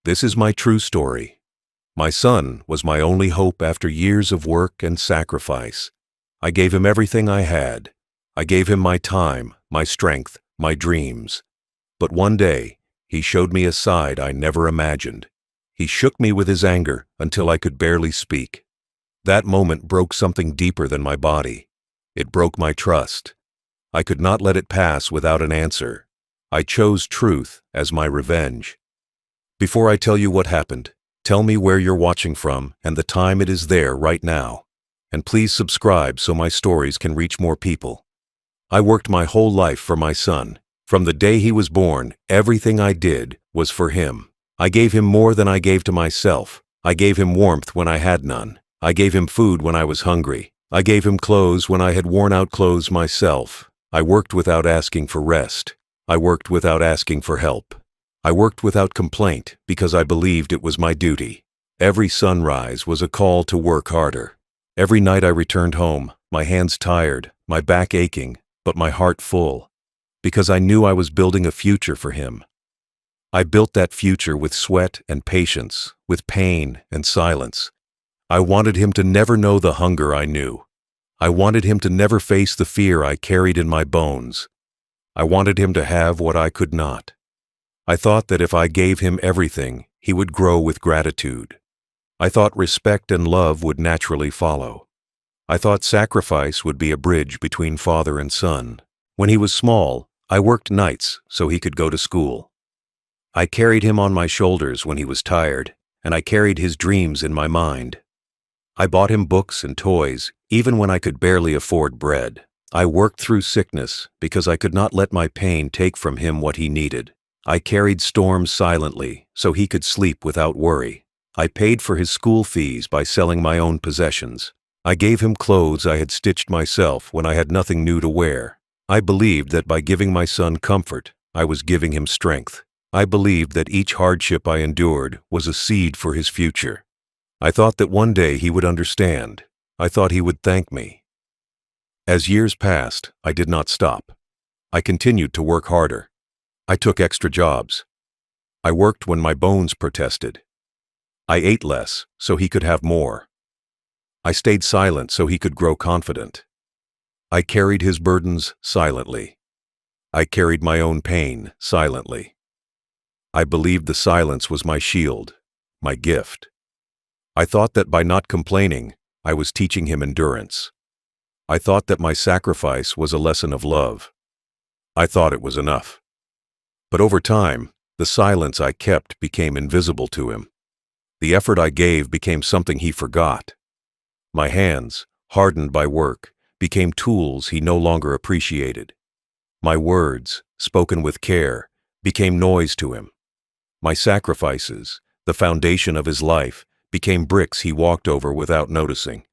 This is my true story. My son was my only hope after years of work and sacrifice. I gave him everything I had. I gave him my time, my strength, my dreams. But one day, he showed me a side I never imagined. He shook me with his anger until I could barely speak. That moment broke something deeper than my body. It broke my trust. I could not let it pass without an answer. I chose truth as my revenge. Before I tell you what happened, tell me where you're watching from and the time it is there right now. And please subscribe so my stories can reach more people. I worked my whole life for my son. From the day he was born, everything I did was for him. I gave him more than I gave to myself. I gave him warmth when I had none. I gave him food when I was hungry. I gave him clothes when I had worn out clothes myself. I worked without asking for rest. I worked without asking for help. I worked without complaint because I believed it was my duty. Every sunrise was a call to work harder. Every night I returned home, my hands tired, my back aching, but my heart full, because I knew I was building a future for him. I built that future with sweat and patience, with pain and silence. I wanted him to never know the hunger I knew. I wanted him to never face the fear I carried in my bones. I wanted him to have what I could not. I thought that if I gave him everything, he would grow with gratitude. I thought respect and love would naturally follow. I thought sacrifice would be a bridge between father and son. When he was small, I worked nights so he could go to school. I carried him on my shoulders when he was tired, and I carried his dreams in my mind. I bought him books and toys, even when I could barely afford bread. I worked through sickness because I could not let my pain take from him what he needed. I carried storms silently so he could sleep without worry. I paid for his school fees by selling my own possessions. I gave him clothes I had stitched myself when I had nothing new to wear. I believed that by giving my son comfort, I was giving him strength. I believed that each hardship I endured was a seed for his future. I thought that one day he would understand. I thought he would thank me. As years passed, I did not stop. I continued to work harder. I took extra jobs. I worked when my bones protested. I ate less so he could have more. I stayed silent so he could grow confident. I carried his burdens silently. I carried my own pain silently. I believed the silence was my shield, my gift. I thought that by not complaining, I was teaching him endurance. I thought that my sacrifice was a lesson of love. I thought it was enough. But over time, the silence I kept became invisible to him. The effort I gave became something he forgot. My hands, hardened by work, became tools he no longer appreciated. My words, spoken with care, became noise to him. My sacrifices, the foundation of his life, became bricks he walked over without noticing.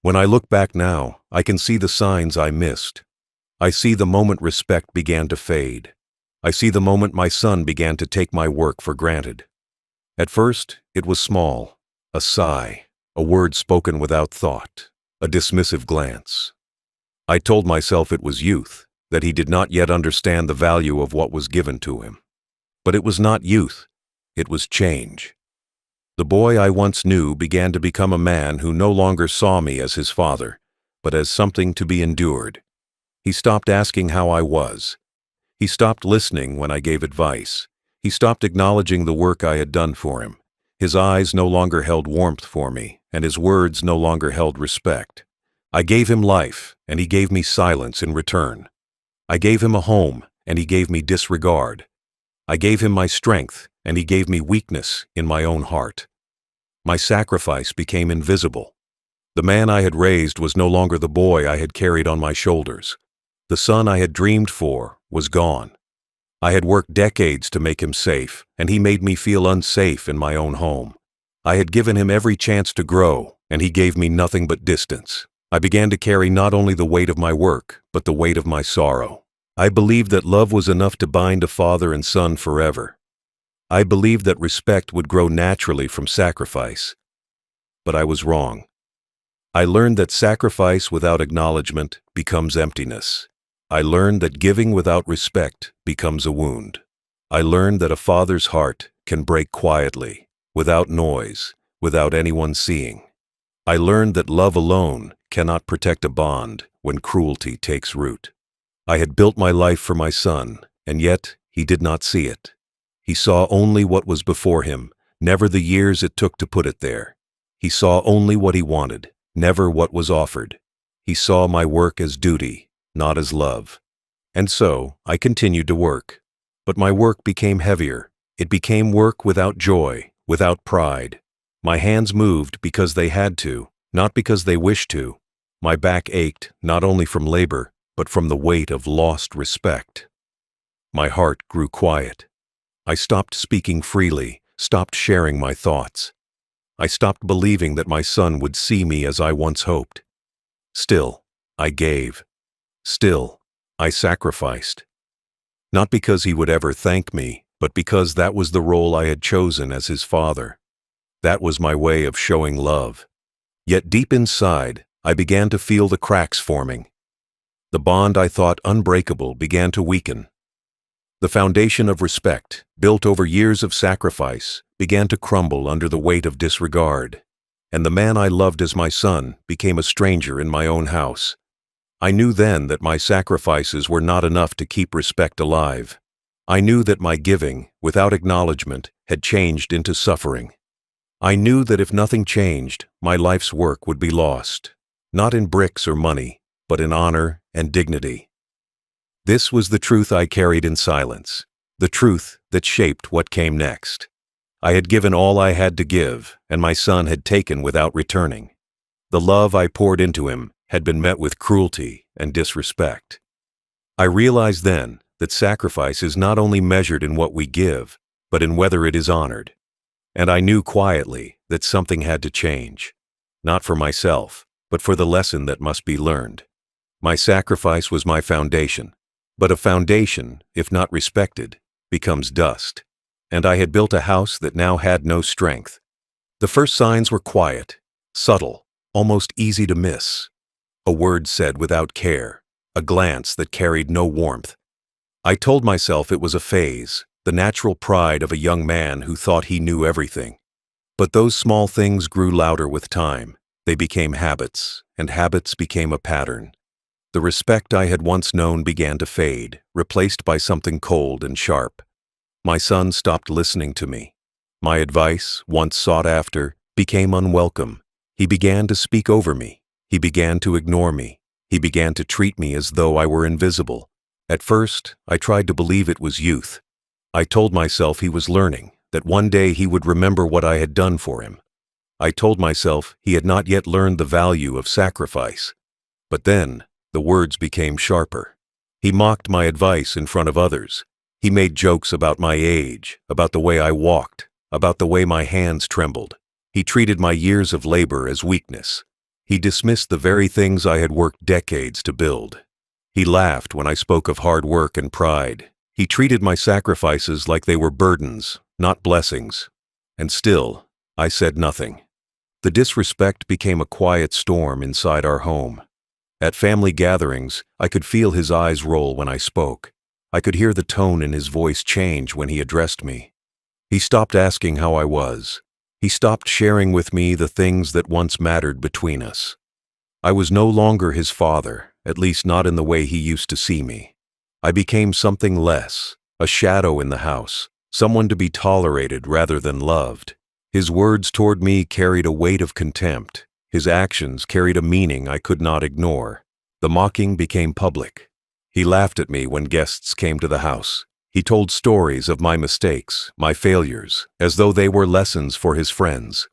When I look back now, I can see the signs I missed. I see the moment respect began to fade. I see the moment my son began to take my work for granted. At first, it was small, a sigh, a word spoken without thought, a dismissive glance. I told myself it was youth, that he did not yet understand the value of what was given to him. But it was not youth, it was change. The boy I once knew began to become a man who no longer saw me as his father, but as something to be endured. He stopped asking how I was. He stopped listening when I gave advice. He stopped acknowledging the work I had done for him. His eyes no longer held warmth for me, and his words no longer held respect. I gave him life, and he gave me silence in return. I gave him a home, and he gave me disregard. I gave him my strength, and he gave me weakness in my own heart. My sacrifice became invisible. The man I had raised was no longer the boy I had carried on my shoulders. The son I had dreamed for was gone. I had worked decades to make him safe, and he made me feel unsafe in my own home. I had given him every chance to grow, and he gave me nothing but distance. I began to carry not only the weight of my work, but the weight of my sorrow. I believed that love was enough to bind a father and son forever. I believed that respect would grow naturally from sacrifice. But I was wrong. I learned that sacrifice without acknowledgement becomes emptiness. I learned that giving without respect becomes a wound. I learned that a father's heart can break quietly, without noise, without anyone seeing. I learned that love alone cannot protect a bond when cruelty takes root. I had built my life for my son, and yet he did not see it. He saw only what was before him, never the years it took to put it there. He saw only what he wanted, never what was offered. He saw my work as duty, not as love. And so I continued to work. But my work became heavier. It became work without joy, without pride. My hands moved because they had to, not because they wished to. My back ached not only from labor, but from the weight of lost respect. My heart grew quiet. I stopped speaking freely, stopped sharing my thoughts. I stopped believing that my son would see me as I once hoped. Still, I gave. Still, I sacrificed. Not because he would ever thank me, but because that was the role I had chosen as his father. That was my way of showing love. Yet deep inside, I began to feel the cracks forming. The bond I thought unbreakable began to weaken. The foundation of respect, built over years of sacrifice, began to crumble under the weight of disregard. And the man I loved as my son became a stranger in my own house. I knew then that my sacrifices were not enough to keep respect alive. I knew that my giving, without acknowledgement, had changed into suffering. I knew that if nothing changed, my life's work would be lost, not in bricks or money, but in honor and dignity. This was the truth I carried in silence, the truth that shaped what came next. I had given all I had to give, and my son had taken without returning. The love I poured into him had been met with cruelty and disrespect. I realized then that sacrifice is not only measured in what we give, but in whether it is honored. And I knew quietly that something had to change, not for myself, but for the lesson that must be learned. My sacrifice was my foundation, but a foundation, if not respected, becomes dust. And I had built a house that now had no strength. The first signs were quiet, subtle, almost easy to miss. A word said without care, a glance that carried no warmth. I told myself it was a phase, the natural pride of a young man who thought he knew everything. But those small things grew louder with time. They became habits, and habits became a pattern. The respect I had once known began to fade, replaced by something cold and sharp. My son stopped listening to me. My advice, once sought after, became unwelcome. He began to speak over me. He began to ignore me. He began to treat me as though I were invisible. At first, I tried to believe it was youth. I told myself he was learning, that one day he would remember what I had done for him. I told myself he had not yet learned the value of sacrifice. But then, the words became sharper. He mocked my advice in front of others. He made jokes about my age, about the way I walked, about the way my hands trembled. He treated my years of labor as weakness. He dismissed the very things I had worked decades to build. He laughed when I spoke of hard work and pride. He treated my sacrifices like they were burdens, not blessings. And still, I said nothing. The disrespect became a quiet storm inside our home. At family gatherings, I could feel his eyes roll when I spoke. I could hear the tone in his voice change when he addressed me. He stopped asking how I was. He stopped sharing with me the things that once mattered between us. I was no longer his father, at least not in the way he used to see me. I became something less, a shadow in the house, someone to be tolerated rather than loved. His words toward me carried a weight of contempt. His actions carried a meaning I could not ignore. The mocking became public. He laughed at me when guests came to the house. He told stories of my mistakes, my failures, as though they were lessons for his friends.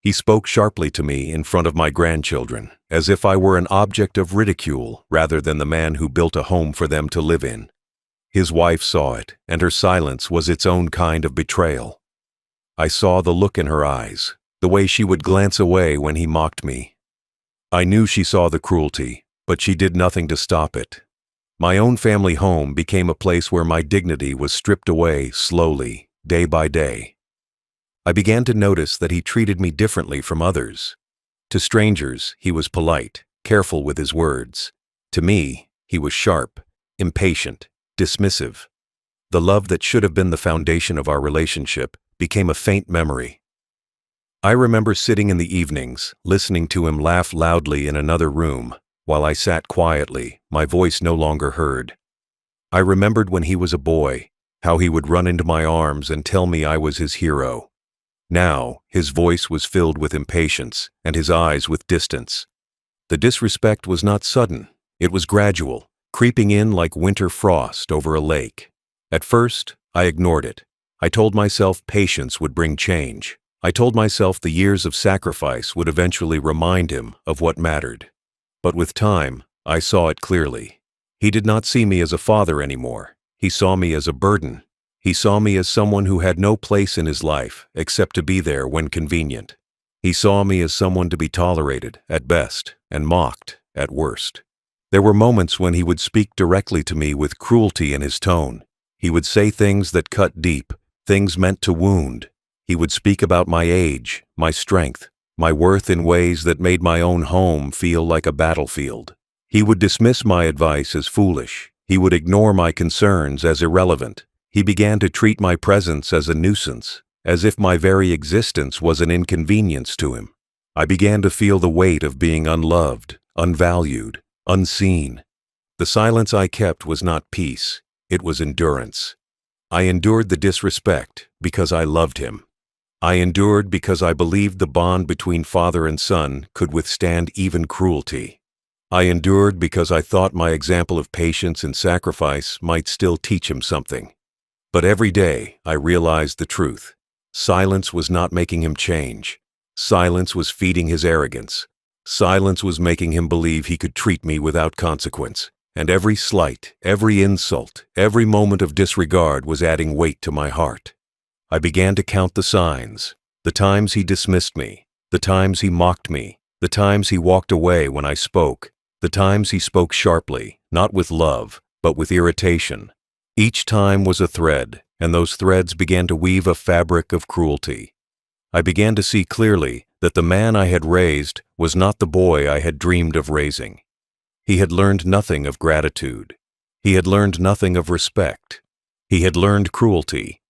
He spoke sharply to me in front of my grandchildren, as if I were an object of ridicule rather than the man who built a home for them to live in. His wife saw it, and her silence was its own kind of betrayal. I saw the look in her eyes, the way she would glance away when he mocked me. I knew she saw the cruelty, but she did nothing to stop it. My own family home became a place where my dignity was stripped away slowly, day by day. I began to notice that he treated me differently from others. To strangers, he was polite, careful with his words. To me, he was sharp, impatient, dismissive. The love that should have been the foundation of our relationship became a faint memory. I remember sitting in the evenings, listening to him laugh loudly in another room, while I sat quietly, my voice no longer heard. I remembered when he was a boy, how he would run into my arms and tell me I was his hero. Now, his voice was filled with impatience, and his eyes with distance. The disrespect was not sudden, it was gradual, creeping in like winter frost over a lake. At first, I ignored it. I told myself patience would bring change. I told myself the years of sacrifice would eventually remind him of what mattered. But with time, I saw it clearly. He did not see me as a father anymore. He saw me as a burden. He saw me as someone who had no place in his life except to be there when convenient. He saw me as someone to be tolerated at best and mocked at worst. There were moments when he would speak directly to me with cruelty in his tone. He would say things that cut deep, things meant to wound. He would speak about my age, my strength, my worth in ways that made my own home feel like a battlefield. He would dismiss my advice as foolish. He would ignore my concerns as irrelevant. He began to treat my presence as a nuisance, as if my very existence was an inconvenience to him. I began to feel the weight of being unloved, unvalued, unseen. The silence I kept was not peace, it was endurance. I endured the disrespect because I loved him. I endured because I believed the bond between father and son could withstand even cruelty. I endured because I thought my example of patience and sacrifice might still teach him something. But every day I realized the truth. Silence was not making him change. Silence was feeding his arrogance. Silence was making him believe he could treat me without consequence. And every slight, every insult, every moment of disregard was adding weight to my heart. I began to count the signs, the times he dismissed me, the times he mocked me, the times he walked away when I spoke, the times he spoke sharply, not with love, but with irritation. Each time was a thread, and those threads began to weave a fabric of cruelty. I began to see clearly that the man I had raised was not the boy I had dreamed of raising. He had learned nothing of gratitude. He had learned nothing of respect. He had learned cruelty.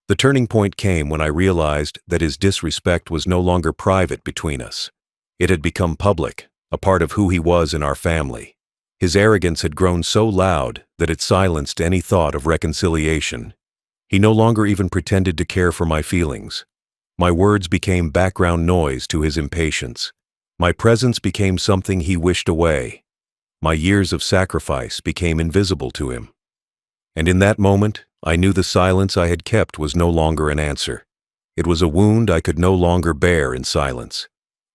The turning point came when I realized that his disrespect was no longer private between us. It had become public, a part of who he was in our family. His arrogance had grown so loud that it silenced any thought of reconciliation. He no longer even pretended to care for my feelings. My words became background noise to his impatience. My presence became something he wished away. My years of sacrifice became invisible to him. And in that moment, I knew the silence I had kept was no longer an answer. It was a wound I could no longer bear in silence.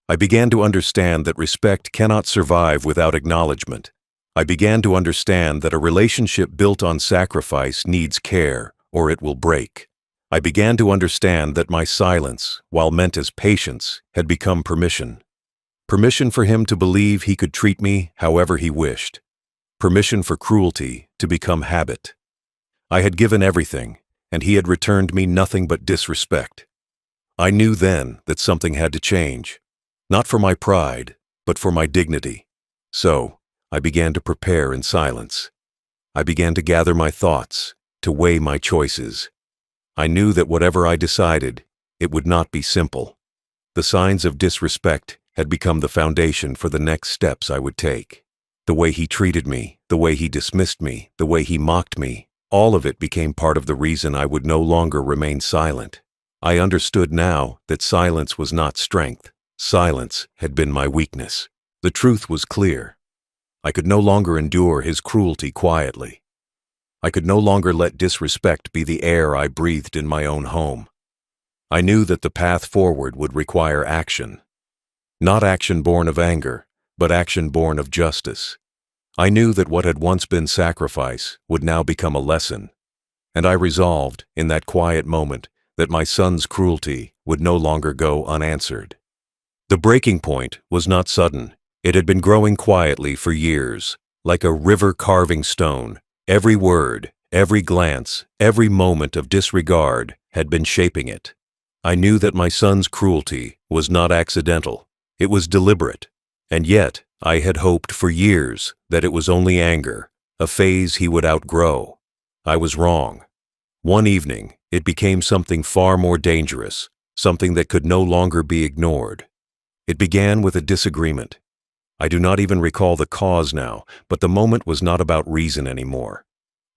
I began to understand that respect cannot survive without acknowledgement. I began to understand that a relationship built on sacrifice needs care, or it will break. I began to understand that my silence, while meant as patience, had become permission. Permission for him to believe he could treat me however he wished. Permission for cruelty to become habit. I had given everything, and he had returned me nothing but disrespect. I knew then that something had to change, not for my pride, but for my dignity. So, I began to prepare in silence. I began to gather my thoughts, to weigh my choices. I knew that whatever I decided, it would not be simple. The signs of disrespect had become the foundation for the next steps I would take. The way he treated me, the way he dismissed me, the way he mocked me, all of it became part of the reason I would no longer remain silent. I understood now that silence was not strength. Silence had been my weakness. The truth was clear. I could no longer endure his cruelty quietly. I could no longer let disrespect be the air I breathed in my own home. I knew that the path forward would require action. Not action born of anger, but action born of justice. I knew that what had once been sacrifice would now become a lesson, and I resolved, in that quiet moment, that my son's cruelty would no longer go unanswered. The breaking point was not sudden. It had been growing quietly for years, like a river carving stone. Every word, every glance, every moment of disregard had been shaping it. I knew that my son's cruelty was not accidental. It was deliberate, and yet I had hoped for years that it was only anger, a phase he would outgrow. I was wrong. One evening, It became something far more dangerous, something that could no longer be ignored. It began with a disagreement. I do not even recall the cause now, but the moment was not about reason anymore.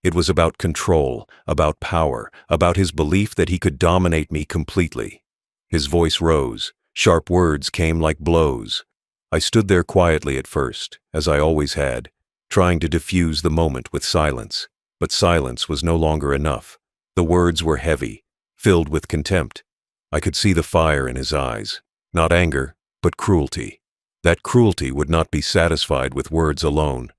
It was about control, about power, about his belief that he could dominate me completely. His voice rose. Sharp words came like blows. I stood there quietly at first, as I always had, trying to diffuse the moment with silence. But silence was no longer enough. The words were heavy, filled with contempt. I could see the fire in his eyes. Not anger, but cruelty. That cruelty would not be satisfied with words alone.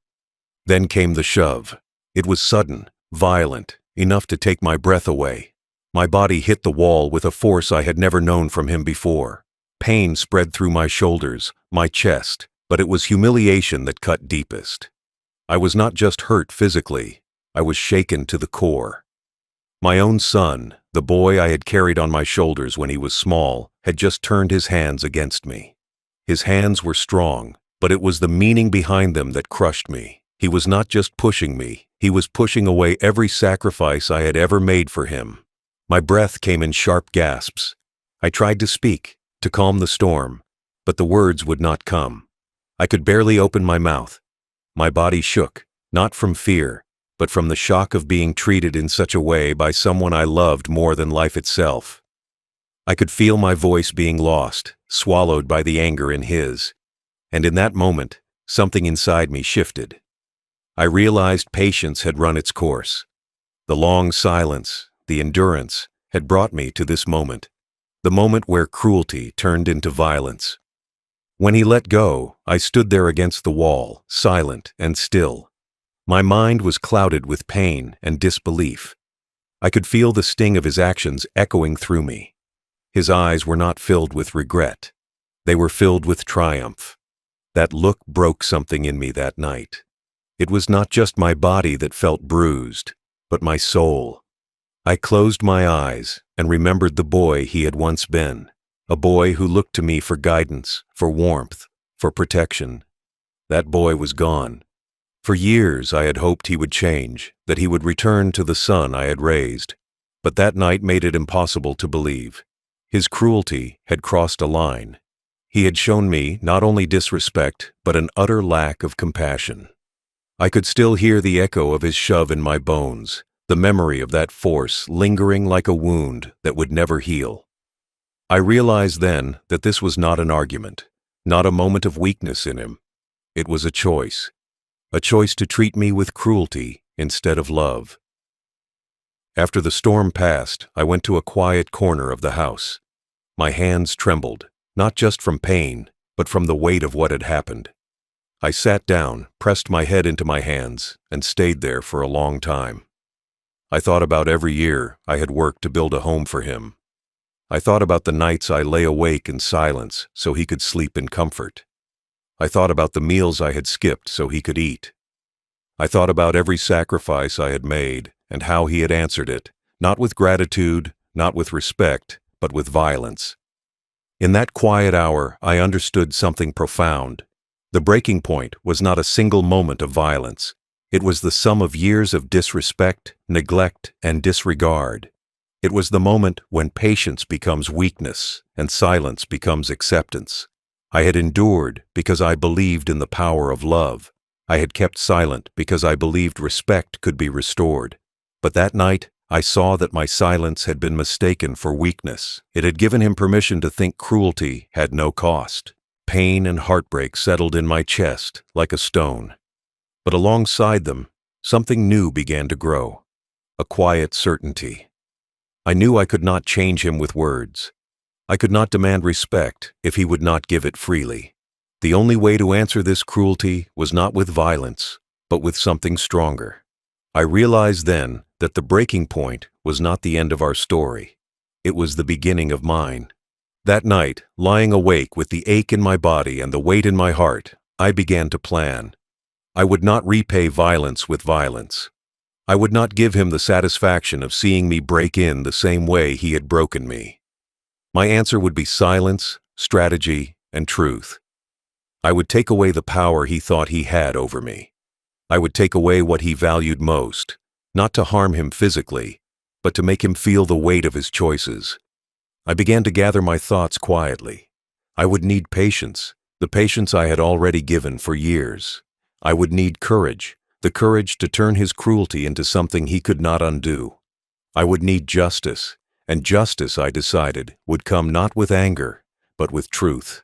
Then came the shove. It was sudden, violent, enough to take my breath away. My body hit the wall with a force I had never known from him before. Pain spread through my shoulders, my chest, but it was humiliation that cut deepest. I was not just hurt physically, I was shaken to the core. My own son, the boy I had carried on my shoulders when he was small, had just turned his hands against me. His hands were strong, but it was the meaning behind them that crushed me. He was not just pushing me, he was pushing away every sacrifice I had ever made for him. My breath came in sharp gasps. I tried to speak, to calm the storm, but the words would not come. I could barely open my mouth. My body shook, not from fear, but from the shock of being treated in such a way by someone I loved more than life itself. I could feel my voice being lost, swallowed by the anger in his. And in that moment, something inside me shifted. I realized patience had run its course. The long silence, the endurance, had brought me to this moment, the moment where cruelty turned into violence. When he let go, I stood there against the wall, silent and still. My mind was clouded with pain and disbelief. I could feel the sting of his actions echoing through me. His eyes were not filled with regret. They were filled with triumph. That look broke something in me that night. It was not just my body that felt bruised, but my soul. I closed my eyes and remembered the boy he had once been, a boy who looked to me for guidance, for warmth, for protection. That boy was gone. For years I had hoped he would change, that he would return to the son I had raised. But that night made it impossible to believe. His cruelty had crossed a line. He had shown me not only disrespect, but an utter lack of compassion. I could still hear the echo of his shove in my bones, the memory of that force lingering like a wound that would never heal. I realized then that this was not an argument, not a moment of weakness in him. It was a choice to treat me with cruelty instead of love. After the storm passed, I went to a quiet corner of the house. My hands trembled, not just from pain, but from the weight of what had happened. I sat down, pressed my head into my hands, and stayed there for a long time. I thought about every year I had worked to build a home for him. I thought about the nights I lay awake in silence so he could sleep in comfort. I thought about the meals I had skipped so he could eat. I thought about every sacrifice I had made and how he had answered it, not with gratitude, not with respect, but with violence. In that quiet hour, I understood something profound. The breaking point was not a single moment of violence. It was the sum of years of disrespect, neglect, and disregard. It was the moment when patience becomes weakness and silence becomes acceptance. I had endured because I believed in the power of love. I had kept silent because I believed respect could be restored. But that night, I saw that my silence had been mistaken for weakness. It had given him permission to think cruelty had no cost. Pain and heartbreak settled in my chest like a stone. But alongside them, something new began to grow. A quiet certainty. I knew I could not change him with words. I could not demand respect if he would not give it freely. The only way to answer this cruelty was not with violence, but with something stronger. I realized then that the breaking point was not the end of our story. It was the beginning of mine. That night, lying awake with the ache in my body and the weight in my heart, I began to plan. I would not repay violence with violence. I would not give him the satisfaction of seeing me break in the same way he had broken me. My answer would be silence, strategy, and truth. I would take away the power he thought he had over me. I would take away what he valued most, not to harm him physically, but to make him feel the weight of his choices. I began to gather my thoughts quietly. I would need patience, the patience I had already given for years. I would need courage, the courage to turn his cruelty into something he could not undo. I would need justice, and justice, I decided, would come not with anger, but with truth.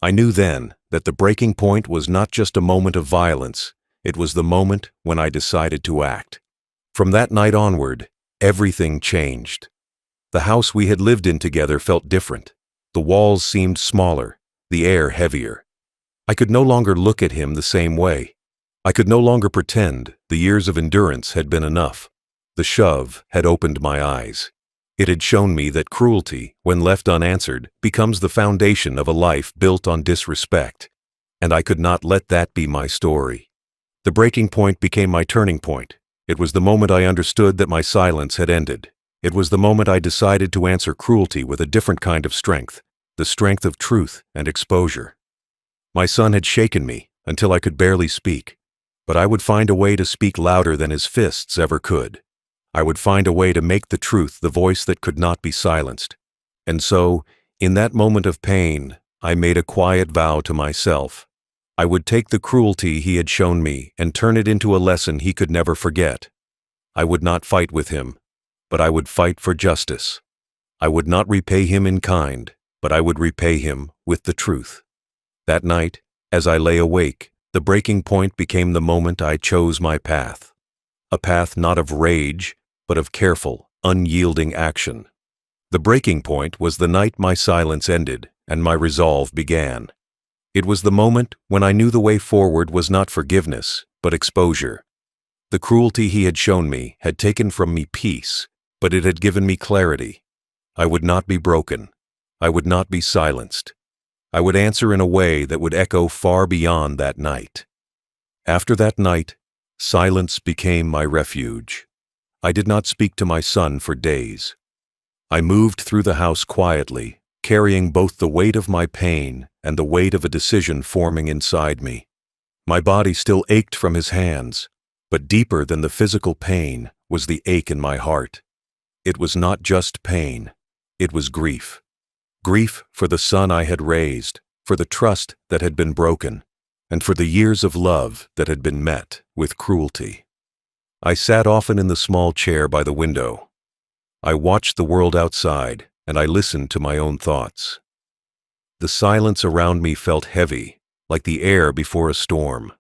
I knew then that the breaking point was not just a moment of violence, it was the moment when I decided to act. From that night onward, everything changed. The house we had lived in together felt different. The walls seemed smaller, the air heavier. I could no longer look at him the same way. I could no longer pretend the years of endurance had been enough. The shove had opened my eyes. It had shown me that cruelty, when left unanswered, becomes the foundation of a life built on disrespect. And I could not let that be my story. The breaking point became my turning point. It was the moment I understood that my silence had ended. It was the moment I decided to answer cruelty with a different kind of strength, the strength of truth and exposure. My son had shaken me until I could barely speak, but I would find a way to speak louder than his fists ever could. I would find a way to make the truth the voice that could not be silenced. And so, in that moment of pain, I made a quiet vow to myself. I would take the cruelty he had shown me and turn it into a lesson he could never forget. I would not fight with him, but I would fight for justice. I would not repay him in kind, but I would repay him with the truth. That night, as I lay awake, the breaking point became the moment I chose my path. A path not of rage, but of careful, unyielding action. The breaking point was the night my silence ended and my resolve began. It was the moment when I knew the way forward was not forgiveness, but exposure. The cruelty he had shown me had taken from me peace, but it had given me clarity. I would not be broken. I would not be silenced. I would answer in a way that would echo far beyond that night. After that night, silence became my refuge. I did not speak to my son for days. I moved through the house quietly, carrying both the weight of my pain and the weight of a decision forming inside me. My body still ached from his hands, but deeper than the physical pain was the ache in my heart. It was not just pain, it was grief. Grief for the son I had raised, for the trust that had been broken, and for the years of love that had been met with cruelty. I sat often in the small chair by the window. I watched the world outside, and I listened to my own thoughts. The silence around me felt heavy, like the air before a storm.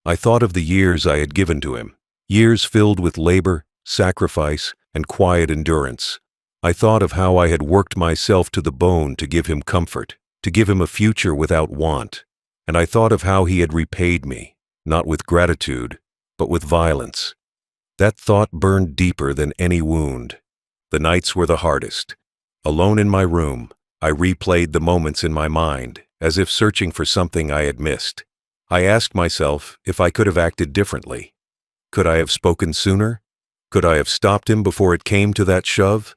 I thought of the years I had given to him, years filled with labor, sacrifice, and quiet endurance. I thought of how I had worked myself to the bone to give him comfort, to give him a future without want, and I thought of how he had repaid me, not with gratitude, but with violence. That thought burned deeper than any wound. The nights were the hardest. Alone in my room, I replayed the moments in my mind, as if searching for something I had missed. I asked myself if I could have acted differently. Could I have spoken sooner? Could I have stopped him before it came to that shove?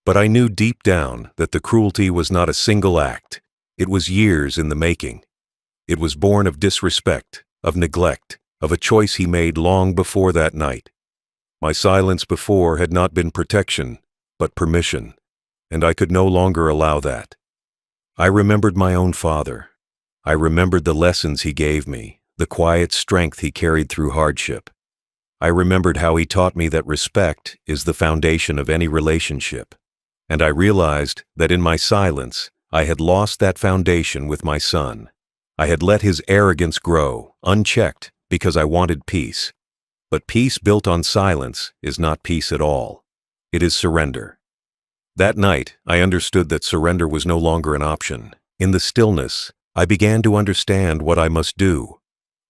But I knew deep down that the cruelty was not a single act. It was years in the making. It was born of disrespect, of neglect, of a choice he made long before that night. My silence before had not been protection, but permission, and I could no longer allow that. I remembered my own father. I remembered the lessons he gave me, the quiet strength he carried through hardship. I remembered how he taught me that respect is the foundation of any relationship, and I realized that in my silence, I had lost that foundation with my son. I had let his arrogance grow, unchecked, because I wanted peace. But peace built on silence is not peace at all. It is surrender. That night, I understood that surrender was no longer an option. In the stillness, I began to understand what I must do.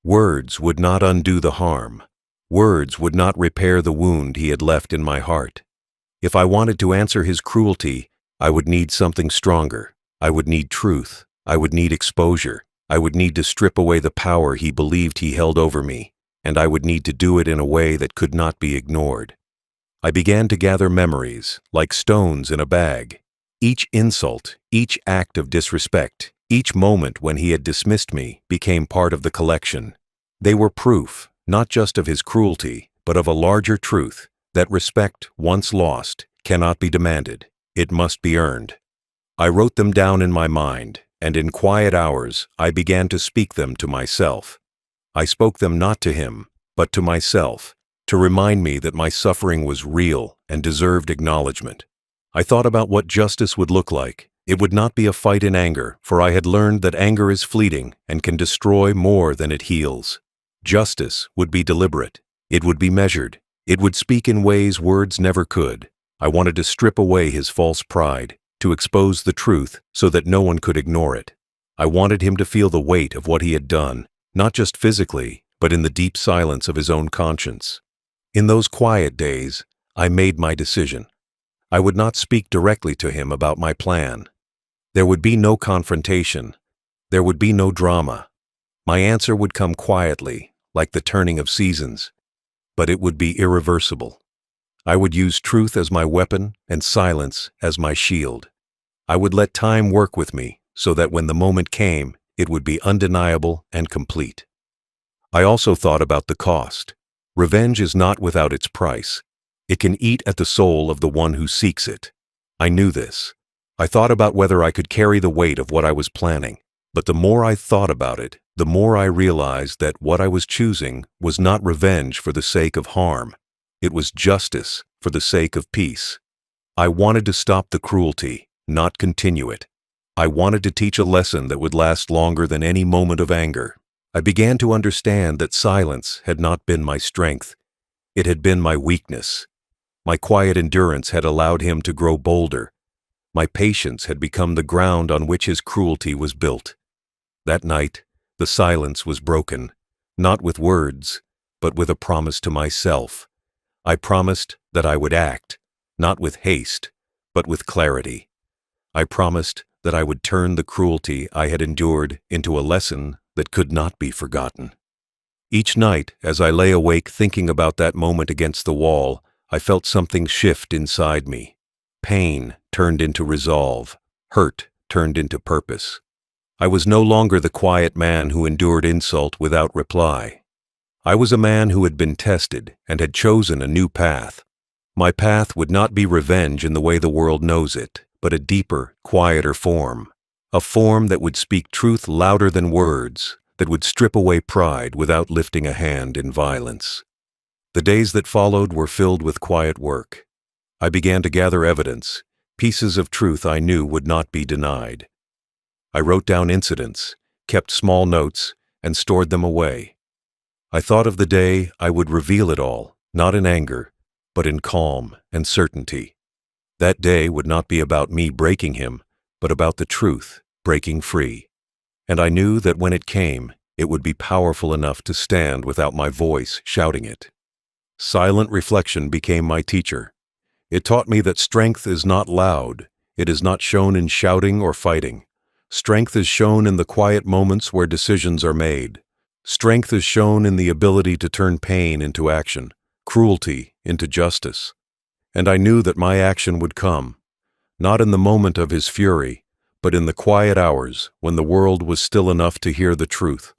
Words would not undo the harm. Words would not repair the wound he had left in my heart. If I wanted to answer his cruelty, I would need something stronger. I would need truth. I would need exposure. I would need to strip away the power he believed he held over me, and I would need to do it in a way that could not be ignored. I began to gather memories, like stones in a bag. Each insult, each act of disrespect, each moment when he had dismissed me became part of the collection. They were proof, not just of his cruelty, but of a larger truth, that respect, once lost, cannot be demanded. It must be earned. I wrote them down in my mind, and in quiet hours I began to speak them to myself. I spoke them not to him, but to myself, to remind me that my suffering was real and deserved acknowledgement. I thought about what justice would look like. It would not be a fight in anger, for I had learned that anger is fleeting and can destroy more than it heals. Justice would be deliberate. It would be measured. It would speak in ways words never could. I wanted to strip away his false pride, to expose the truth so that no one could ignore it. I wanted him to feel the weight of what he had done, not just physically, but in the deep silence of his own conscience. In those quiet days, I made my decision. I would not speak directly to him about my plan. There would be no confrontation. There would be no drama. My answer would come quietly, like the turning of seasons, but it would be irreversible. I would use truth as my weapon and silence as my shield. I would let time work with me so that when the moment came, it would be undeniable and complete. I also thought about the cost. Revenge is not without its price. It can eat at the soul of the one who seeks it. I knew this. I thought about whether I could carry the weight of what I was planning, but the more I thought about it, the more I realized that what I was choosing was not revenge for the sake of harm. It was justice for the sake of peace. I wanted to stop the cruelty, not continue it. I wanted to teach a lesson that would last longer than any moment of anger. I began to understand that silence had not been my strength. It had been my weakness. My quiet endurance had allowed him to grow bolder. My patience had become the ground on which his cruelty was built. That night, the silence was broken, not with words, but with a promise to myself. I promised that I would act, not with haste, but with clarity. I promised that I would turn the cruelty I had endured into a lesson that could not be forgotten. Each night, as I lay awake thinking about that moment against the wall, I felt something shift inside me. Pain turned into resolve. Hurt turned into purpose. I was no longer the quiet man who endured insult without reply. I was a man who had been tested and had chosen a new path. My path would not be revenge in the way the world knows it, but a deeper, quieter form. A form that would speak truth louder than words, that would strip away pride without lifting a hand in violence. The days that followed were filled with quiet work. I began to gather evidence, pieces of truth I knew would not be denied. I wrote down incidents, kept small notes, and stored them away. I thought of the day I would reveal it all, not in anger, but in calm and certainty. That day would not be about me breaking him, but about the truth breaking free. And I knew that when it came, it would be powerful enough to stand without my voice shouting it. Silent reflection became my teacher. It taught me that strength is not loud. It is not shown in shouting or fighting. Strength is shown in the quiet moments where decisions are made. Strength is shown in the ability to turn pain into action, cruelty into justice. And I knew that my action would come, not in the moment of his fury, but in the quiet hours when the world was still enough to hear the truth.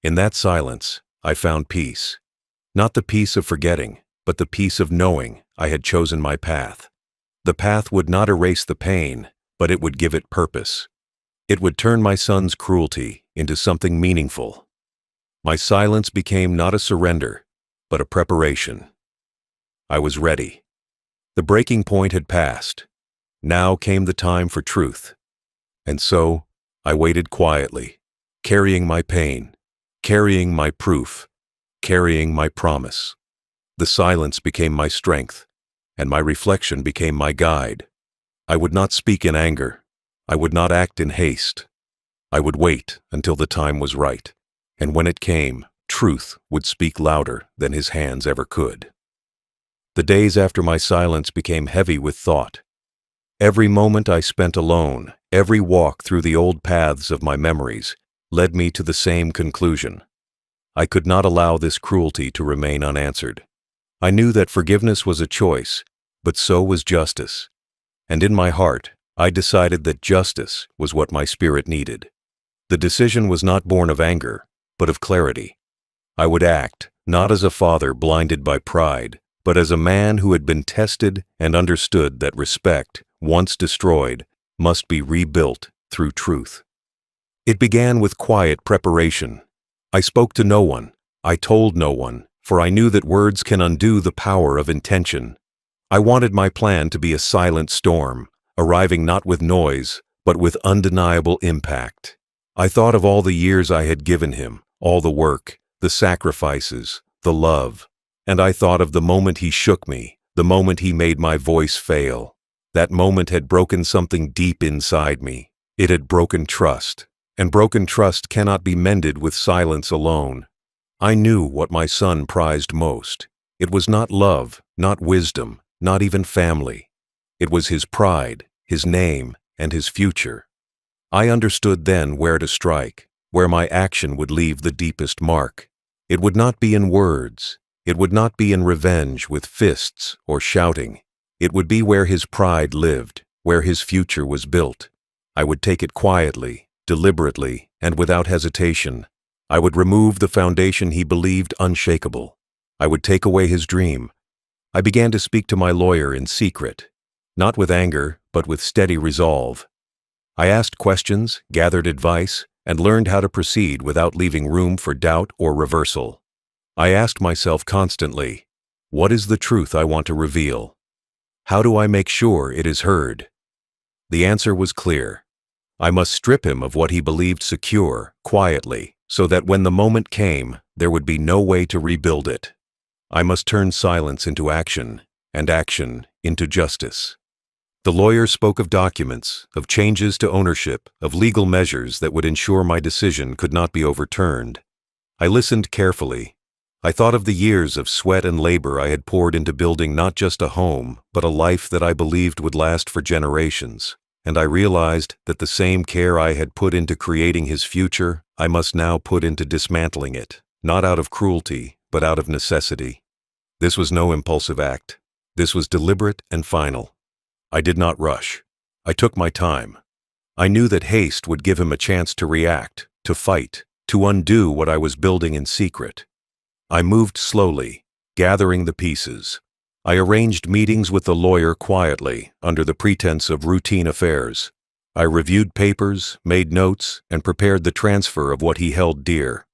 In that silence, I found peace. Not the peace of forgetting, but the peace of knowing I had chosen my path. The path would not erase the pain, but it would give it purpose. It would turn my son's cruelty into something meaningful. My silence became not a surrender, but a preparation. I was ready. The breaking point had passed. Now came the time for truth. And so, I waited quietly, carrying my pain, carrying my proof, carrying my promise. The silence became my strength, and my reflection became my guide. I would not speak in anger. I would not act in haste. I would wait until the time was right, and when it came, truth would speak louder than his hands ever could. The days after my silence became heavy with thought. Every moment I spent alone, every walk through the old paths of my memories, led me to the same conclusion. I could not allow this cruelty to remain unanswered. I knew that forgiveness was a choice, but so was justice. And in my heart, I decided that justice was what my spirit needed. The decision was not born of anger, but of clarity. I would act, not as a father blinded by pride, but as a man who had been tested and understood that respect, once destroyed, must be rebuilt through truth. It began with quiet preparation. I spoke to no one. I told no one, for I knew that words can undo the power of intention. I wanted my plan to be a silent storm, arriving not with noise, but with undeniable impact. I thought of all the years I had given him, all the work, the sacrifices, the love, and I thought of the moment he shook me, the moment he made my voice fail. That moment had broken something deep inside me. It had broken trust, and broken trust cannot be mended with silence alone. I knew what my son prized most. It was not love, not wisdom, not even family. It was his pride, his name, and his future. I understood then where to strike, where my action would leave the deepest mark. It would not be in words. It would not be in revenge with fists or shouting. It would be where his pride lived, where his future was built. I would take it quietly, deliberately, and without hesitation. I would remove the foundation he believed unshakable. I would take away his dream. I began to speak to my lawyer in secret, not with anger, but with steady resolve. I asked questions, gathered advice, and learned how to proceed without leaving room for doubt or reversal. I asked myself constantly, what is the truth I want to reveal? How do I make sure it is heard? The answer was clear. I must strip him of what he believed secure, quietly, so that when the moment came, there would be no way to rebuild it. I must turn silence into action, and action into justice. The lawyer spoke of documents, of changes to ownership, of legal measures that would ensure my decision could not be overturned. I listened carefully. I thought of the years of sweat and labor I had poured into building not just a home, but a life that I believed would last for generations. And I realized that the same care I had put into creating his future, I must now put into dismantling it, not out of cruelty, but out of necessity. This was no impulsive act. This was deliberate and final. I did not rush. I took my time. I knew that haste would give him a chance to react, to fight, to undo what I was building in secret. I moved slowly, gathering the pieces. I arranged meetings with the lawyer quietly, under the pretense of routine affairs. I reviewed papers, made notes, and prepared the transfer of what he held dear.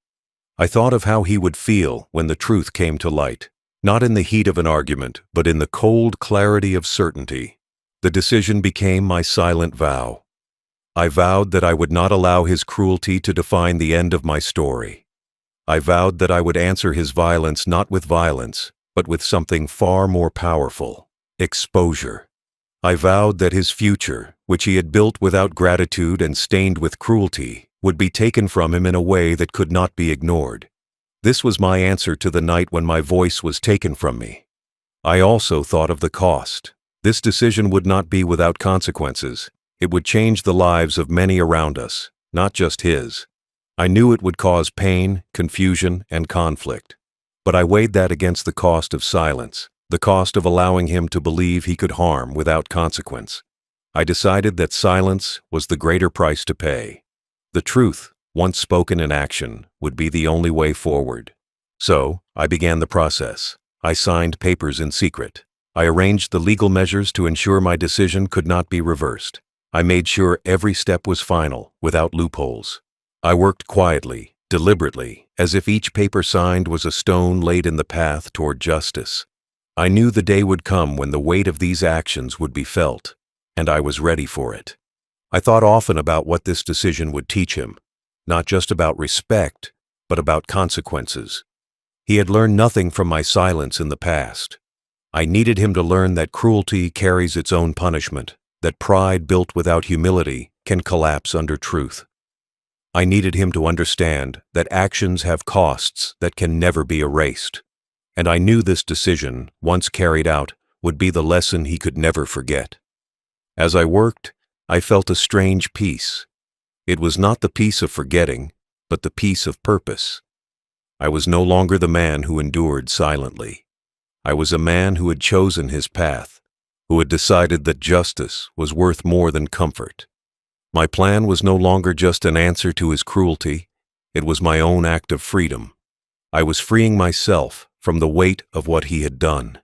I thought of how he would feel when the truth came to light, not in the heat of an argument, but in the cold clarity of certainty. The decision became my silent vow. I vowed that I would not allow his cruelty to define the end of my story. I vowed that I would answer his violence not with violence, but with something far more powerful: exposure. I vowed that his future, which he had built without gratitude and stained with cruelty, would be taken from him in a way that could not be ignored. This was my answer to the night when my voice was taken from me. I also thought of the cost. This decision would not be without consequences. It would change the lives of many around us, not just his. I knew it would cause pain, confusion, and conflict. But I weighed that against the cost of silence, the cost of allowing him to believe he could harm without consequence. I decided that silence was the greater price to pay. The truth, once spoken in action, would be the only way forward. So, I began the process. I signed papers in secret. I arranged the legal measures to ensure my decision could not be reversed. I made sure every step was final, without loopholes. I worked quietly, deliberately, as if each paper signed was a stone laid in the path toward justice. I knew the day would come when the weight of these actions would be felt, and I was ready for it. I thought often about what this decision would teach him, not just about respect, but about consequences. He had learned nothing from my silence in the past. I needed him to learn that cruelty carries its own punishment, that pride built without humility can collapse under truth. I needed him to understand that actions have costs that can never be erased. And I knew this decision, once carried out, would be the lesson he could never forget. As I worked, I felt a strange peace. It was not the peace of forgetting, but the peace of purpose. I was no longer the man who endured silently. I was a man who had chosen his path, who had decided that justice was worth more than comfort. My plan was no longer just an answer to his cruelty. It was my own act of freedom. I was freeing myself from the weight of what he had done.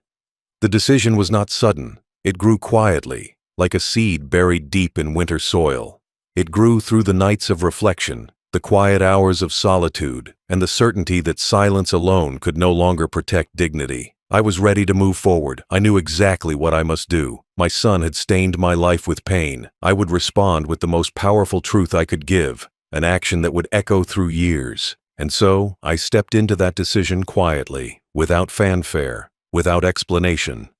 The decision was not sudden. It grew quietly, like a seed buried deep in winter soil. It grew through the nights of reflection, the quiet hours of solitude, and the certainty that silence alone could no longer protect dignity. I was ready to move forward. I knew exactly what I must do. My son had stained my life with pain. I would respond with the most powerful truth I could give, an action that would echo through years. And so, I stepped into that decision quietly, without fanfare, without explanation.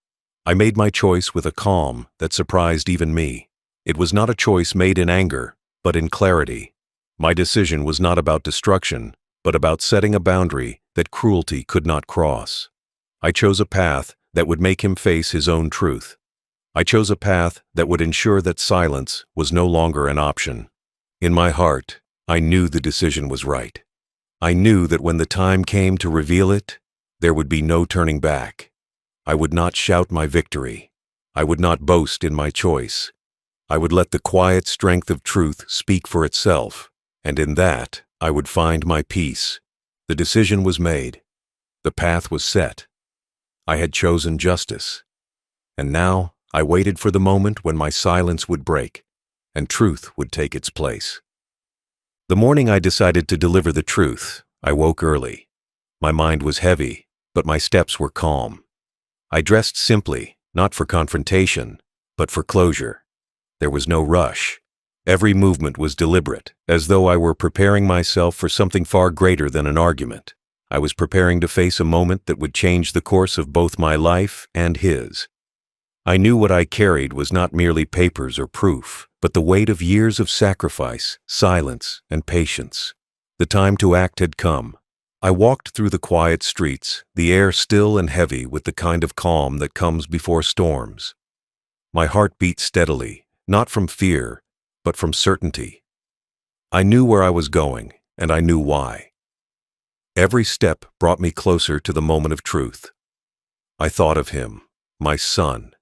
I made my choice with a calm that surprised even me. It was not a choice made in anger, but in clarity. My decision was not about destruction, but about setting a boundary that cruelty could not cross. I chose a path that would make him face his own truth. I chose a path that would ensure that silence was no longer an option. In my heart, I knew the decision was right. I knew that when the time came to reveal it, there would be no turning back. I would not shout my victory. I would not boast in my choice. I would let the quiet strength of truth speak for itself, and in that, I would find my peace. The decision was made. The path was set. I had chosen justice. And now, I waited for the moment when my silence would break, and truth would take its place. The morning I decided to deliver the truth, I woke early. My mind was heavy, but my steps were calm. I dressed simply, not for confrontation, but for closure. There was no rush. Every movement was deliberate, as though I were preparing myself for something far greater than an argument. I was preparing to face a moment that would change the course of both my life and his. I knew what I carried was not merely papers or proof, but the weight of years of sacrifice, silence, and patience. The time to act had come. I walked through the quiet streets, the air still and heavy with the kind of calm that comes before storms. My heart beat steadily, not from fear, but from certainty. I knew where I was going, and I knew why. Every step brought me closer to the moment of truth. I thought of him, my son,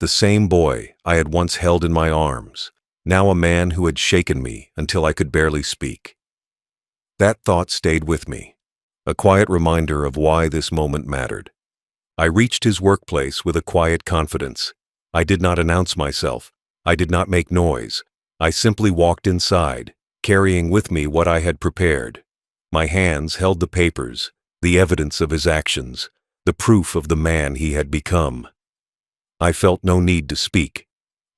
the same boy I had once held in my arms, now a man who had shaken me until I could barely speak. That thought stayed with me, a quiet reminder of why this moment mattered. I reached his workplace with a quiet confidence. I did not announce myself. I did not make noise. I simply walked inside, carrying with me what I had prepared. My hands held the papers, the evidence of his actions, the proof of the man he had become. I felt no need to speak.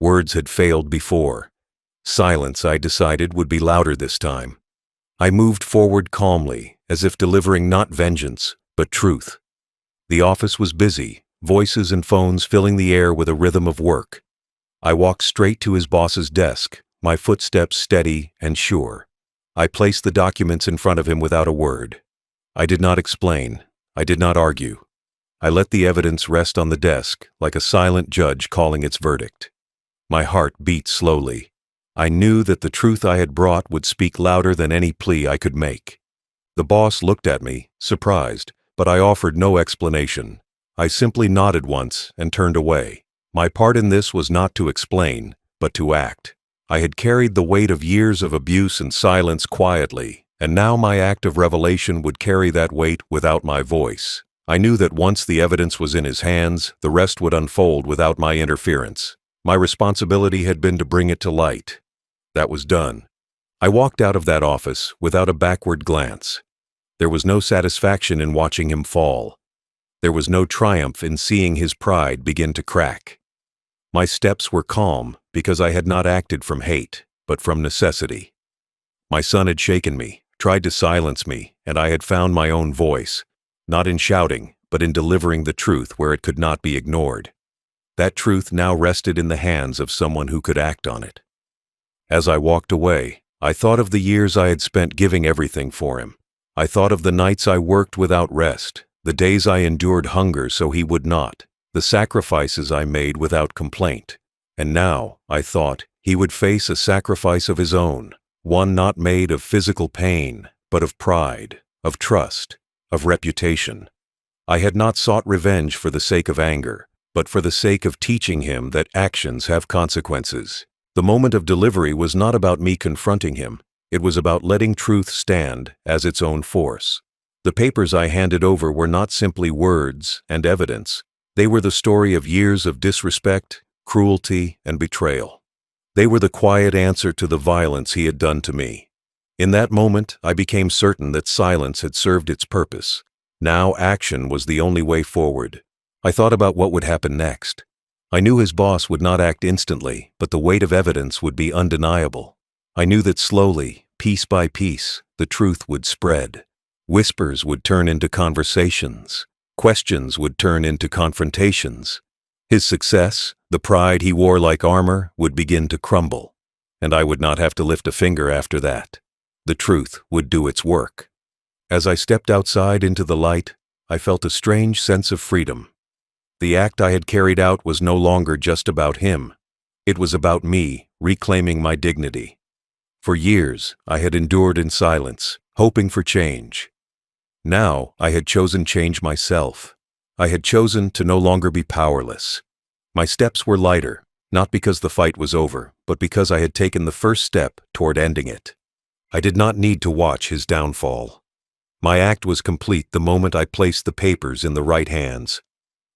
Words had failed before. Silence, I decided, would be louder this time. I moved forward calmly, as if delivering not vengeance, but truth. The office was busy, voices and phones filling the air with a rhythm of work. I walked straight to his boss's desk, my footsteps steady and sure. I placed the documents in front of him without a word. I did not explain. I did not argue. I let the evidence rest on the desk, like a silent judge calling its verdict. My heart beat slowly. I knew that the truth I had brought would speak louder than any plea I could make. The boss looked at me, surprised, but I offered no explanation. I simply nodded once and turned away. My part in this was not to explain, but to act. I had carried the weight of years of abuse and silence quietly, and now my act of revelation would carry that weight without my voice. I knew that once the evidence was in his hands, the rest would unfold without my interference. My responsibility had been to bring it to light. That was done. I walked out of that office without a backward glance. There was no satisfaction in watching him fall. There was no triumph in seeing his pride begin to crack. My steps were calm because I had not acted from hate, but from necessity. My son had shaken me, tried to silence me, and I had found my own voice, not in shouting, but in delivering the truth where it could not be ignored. That truth now rested in the hands of someone who could act on it. As I walked away, I thought of the years I had spent giving everything for him. I thought of the nights I worked without rest, the days I endured hunger so he would not, the sacrifices I made without complaint. And now, I thought, he would face a sacrifice of his own, one not made of physical pain, but of pride, of trust, of reputation. I had not sought revenge for the sake of anger, but for the sake of teaching him that actions have consequences. The moment of delivery was not about me confronting him. It was about letting truth stand as its own force. The papers I handed over were not simply words and evidence. They were the story of years of disrespect, cruelty, and betrayal. They were the quiet answer to the violence he had done to me. In that moment, I became certain that silence had served its purpose. Now action was the only way forward. I thought about what would happen next. I knew his boss would not act instantly, but the weight of evidence would be undeniable. I knew that slowly, piece by piece, the truth would spread. Whispers would turn into conversations. Questions would turn into confrontations. His success, the pride he wore like armor, would begin to crumble. And I would not have to lift a finger after that. The truth would do its work. As I stepped outside into the light, I felt a strange sense of freedom. The act I had carried out was no longer just about him. It was about me, reclaiming my dignity. For years, I had endured in silence, hoping for change. Now, I had chosen change myself. I had chosen to no longer be powerless. My steps were lighter, not because the fight was over, but because I had taken the first step toward ending it. I did not need to watch his downfall. My act was complete the moment I placed the papers in the right hands.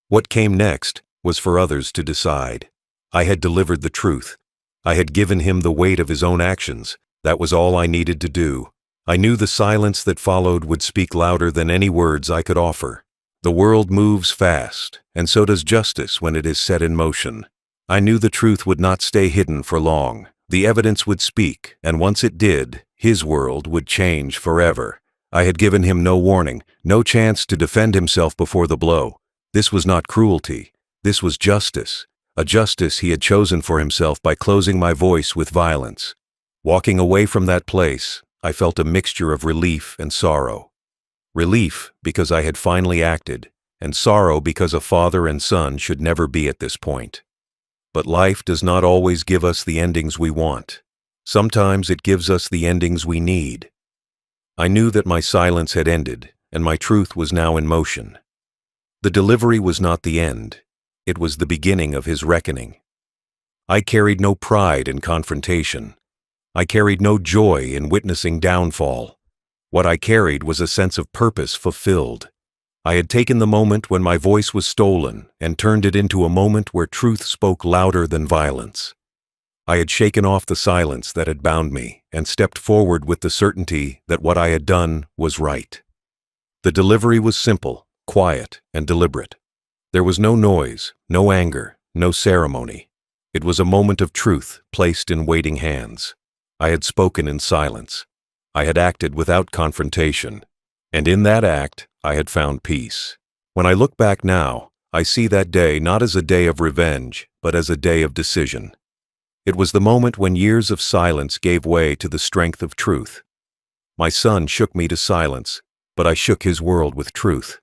What came next was for others to decide. I had delivered the truth. I had given him the weight of his own actions. That was all I needed to do. I knew the silence that followed would speak louder than any words I could offer. The world moves fast, and so does justice when it is set in motion. I knew the truth would not stay hidden for long. The evidence would speak, and once it did, his world would change forever. I had given him no warning, no chance to defend himself before the blow. This was not cruelty. This was justice, a justice he had chosen for himself by closing my voice with violence. Walking away from that place, I felt a mixture of relief and sorrow. Relief because I had finally acted, and sorrow because a father and son should never be at this point. But life does not always give us the endings we want. Sometimes it gives us the endings we need. I knew that my silence had ended, and my truth was now in motion. The delivery was not the end. It was the beginning of his reckoning. I carried no pride in confrontation. I carried no joy in witnessing downfall. What I carried was a sense of purpose fulfilled. I had taken the moment when my voice was stolen and turned it into a moment where truth spoke louder than violence. I had shaken off the silence that had bound me and stepped forward with the certainty that what I had done was right. The delivery was simple, quiet, and deliberate. There was no noise, no anger, no ceremony. It was a moment of truth placed in waiting hands. I had spoken in silence. I had acted without confrontation. And in that act, I had found peace. When I look back now, I see that day not as a day of revenge, but as a day of decision. It was the moment when years of silence gave way to the strength of truth. My son shook me to silence, but I shook his world with truth.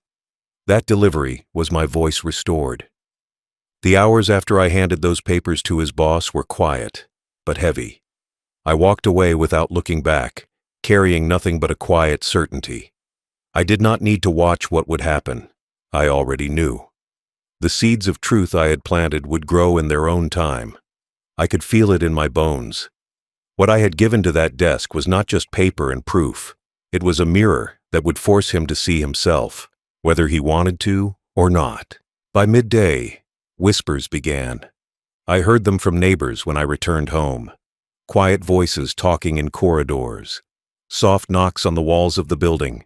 That delivery was my voice restored. The hours after I handed those papers to his boss were quiet, but heavy. I walked away without looking back, carrying nothing but a quiet certainty. I did not need to watch what would happen. I already knew. The seeds of truth I had planted would grow in their own time. I could feel it in my bones. What I had given to that desk was not just paper and proof. It was a mirror that would force him to see himself, whether he wanted to or not. By midday, whispers began. I heard them from neighbors when I returned home. Quiet voices talking in corridors. Soft knocks on the walls of the building.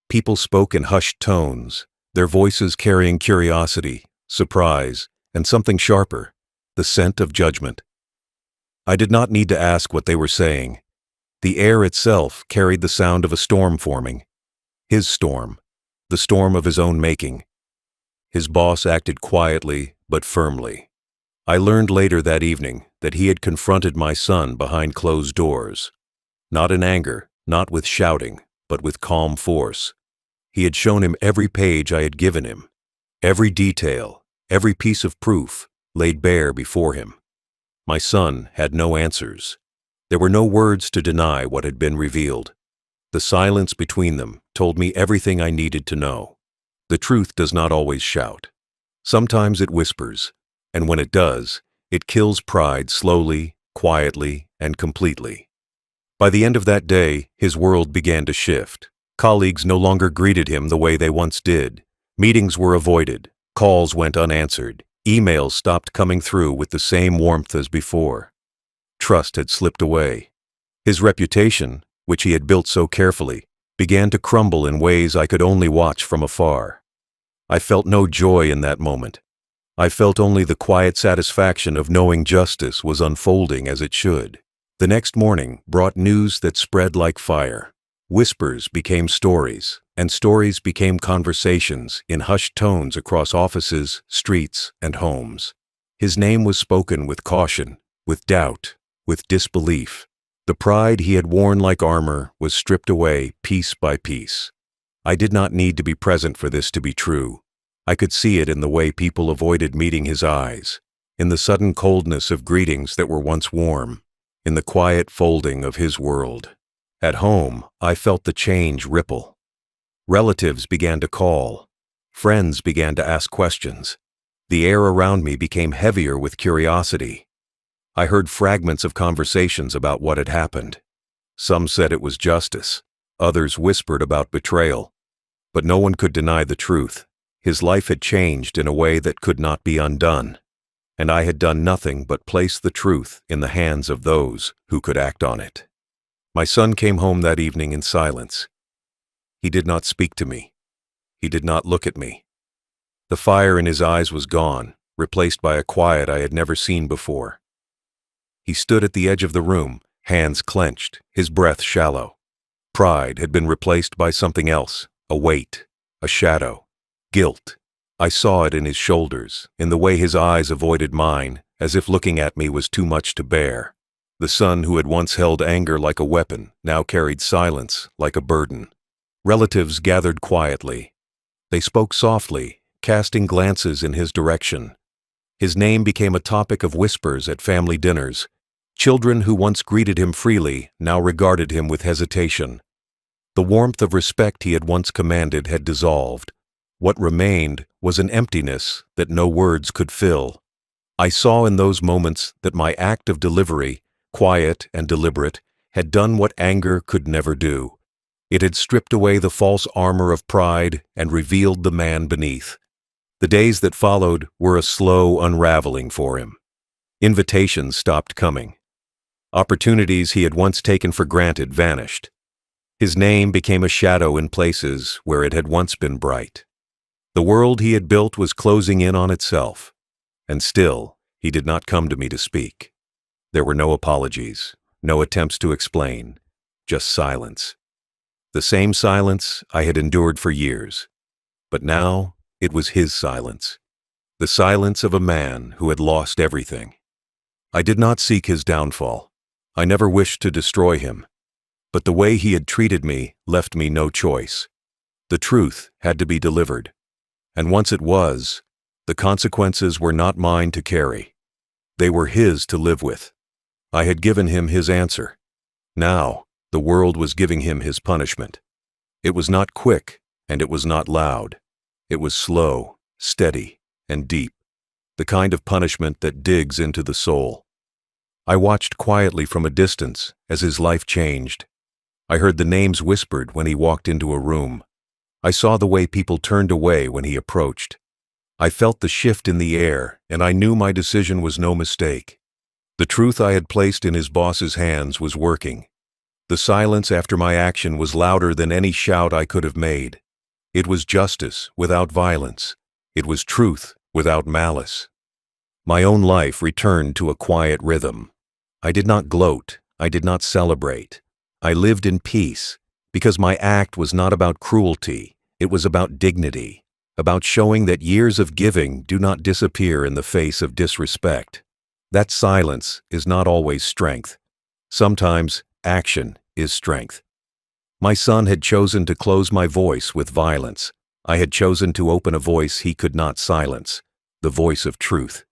People spoke in hushed tones, their voices carrying curiosity, surprise, and something sharper, the scent of judgment. I did not need to ask what they were saying. The air itself carried the sound of a storm forming. His storm, the storm of his own making. His boss acted quietly but firmly. I learned later that evening that he had confronted my son behind closed doors. Not in anger, not with shouting, but with calm force. He had shown him every page I had given him. Every detail, every piece of proof laid bare before him. My son had no answers. There were no words to deny what had been revealed. The silence between them told me everything I needed to know. The truth does not always shout. Sometimes it whispers, and when it does, it kills pride slowly, quietly, and completely. By the end of that day, his world began to shift. Colleagues no longer greeted him the way they once did. Meetings were avoided. Calls went unanswered. Emails stopped coming through with the same warmth as before. Trust had slipped away. His reputation, which he had built so carefully, began to crumble in ways I could only watch from afar. I felt no joy in that moment. I felt only the quiet satisfaction of knowing justice was unfolding as it should. The next morning brought news that spread like fire. Whispers became stories, and stories became conversations in hushed tones across offices, streets, and homes. His name was spoken with caution, with doubt, with disbelief. The pride he had worn like armor was stripped away piece by piece. I did not need to be present for this to be true. I could see it in the way people avoided meeting his eyes, in the sudden coldness of greetings that were once warm, in the quiet folding of his world. At home, I felt the change ripple. Relatives began to call. Friends began to ask questions. The air around me became heavier with curiosity. I heard fragments of conversations about what had happened. Some said it was justice. Others whispered about betrayal. But no one could deny the truth. His life had changed in a way that could not be undone. And I had done nothing but place the truth in the hands of those who could act on it. My son came home that evening in silence. He did not speak to me. He did not look at me. The fire in his eyes was gone, replaced by a quiet I had never seen before. He stood at the edge of the room, hands clenched, his breath shallow. Pride had been replaced by something else, a weight, a shadow, guilt. I saw it in his shoulders, in the way his eyes avoided mine, as if looking at me was too much to bear. The son who had once held anger like a weapon now carried silence like a burden. Relatives gathered quietly. They spoke softly, casting glances in his direction. His name became a topic of whispers at family dinners. Children who once greeted him freely now regarded him with hesitation. The warmth of respect he had once commanded had dissolved. What remained was an emptiness that no words could fill. I saw in those moments that my act of delivery, quiet and deliberate, had done what anger could never do. It had stripped away the false armor of pride and revealed the man beneath. The days that followed were a slow unraveling for him. Invitations stopped coming. Opportunities he had once taken for granted vanished. His name became a shadow in places where it had once been bright. The world he had built was closing in on itself, and still he did not come to me to speak. There were no apologies, no attempts to explain, just silence. The same silence I had endured for years, but now it was his silence, the silence of a man who had lost everything. I did not seek his downfall. I never wished to destroy him, but the way he had treated me left me no choice. The truth had to be delivered, and once it was, the consequences were not mine to carry. They were his to live with. I had given him his answer. Now, the world was giving him his punishment. It was not quick, and it was not loud. It was slow, steady, and deep, the kind of punishment that digs into the soul. I watched quietly from a distance as his life changed. I heard the names whispered when he walked into a room. I saw the way people turned away when he approached. I felt the shift in the air, and I knew my decision was no mistake. The truth I had placed in his boss's hands was working. The silence after my action was louder than any shout I could have made. It was justice without violence. It was truth without malice. My own life returned to a quiet rhythm. I did not gloat. I did not celebrate. I lived in peace, because my act was not about cruelty. It was about dignity, about showing that years of giving do not disappear in the face of disrespect. That silence is not always strength. Sometimes action is strength. My son had chosen to close my voice with violence. I had chosen to open a voice he could not silence, the voice of truth.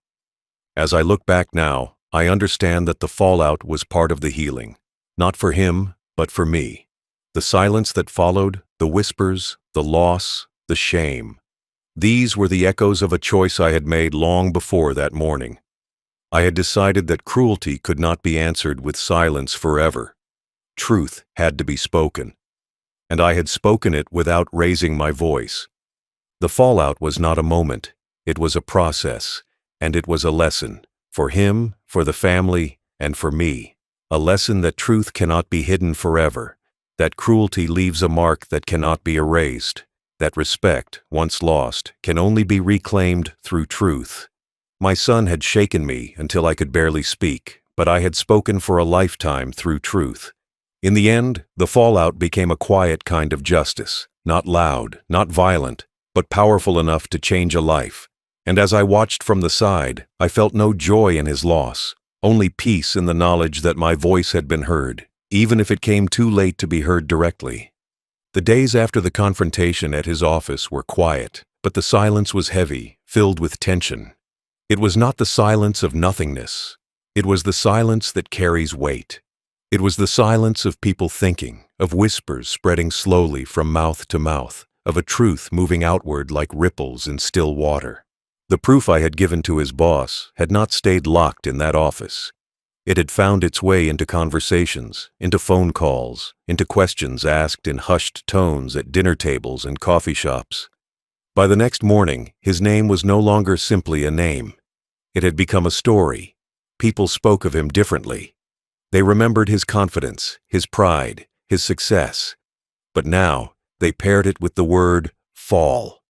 As I look back now, I understand that the fallout was part of the healing, not for him, but for me. The silence that followed, the whispers, the loss, the shame. These were the echoes of a choice I had made long before that morning. I had decided that cruelty could not be answered with silence forever. Truth had to be spoken, and I had spoken it without raising my voice. The fallout was not a moment. It was a process, and it was a lesson. For him, for the family, and for me. A lesson that truth cannot be hidden forever, that cruelty leaves a mark that cannot be erased, that respect, once lost, can only be reclaimed through truth. My son had shaken me until I could barely speak, but I had spoken for a lifetime through truth. In the end, the fallout became a quiet kind of justice, not loud, not violent, but powerful enough to change a life. And as I watched from the side, I felt no joy in his loss, only peace in the knowledge that my voice had been heard, even if it came too late to be heard directly. The days after the confrontation at his office were quiet, but the silence was heavy, filled with tension. It was not the silence of nothingness. It was the silence that carries weight. It was the silence of people thinking, of whispers spreading slowly from mouth to mouth, of a truth moving outward like ripples in still water. The proof I had given to his boss had not stayed locked in that office. It had found its way into conversations, into phone calls, into questions asked in hushed tones at dinner tables and coffee shops. By the next morning, his name was no longer simply a name. It had become a story. People spoke of him differently. They remembered his confidence, his pride, his success. But now, they paired it with the word fall.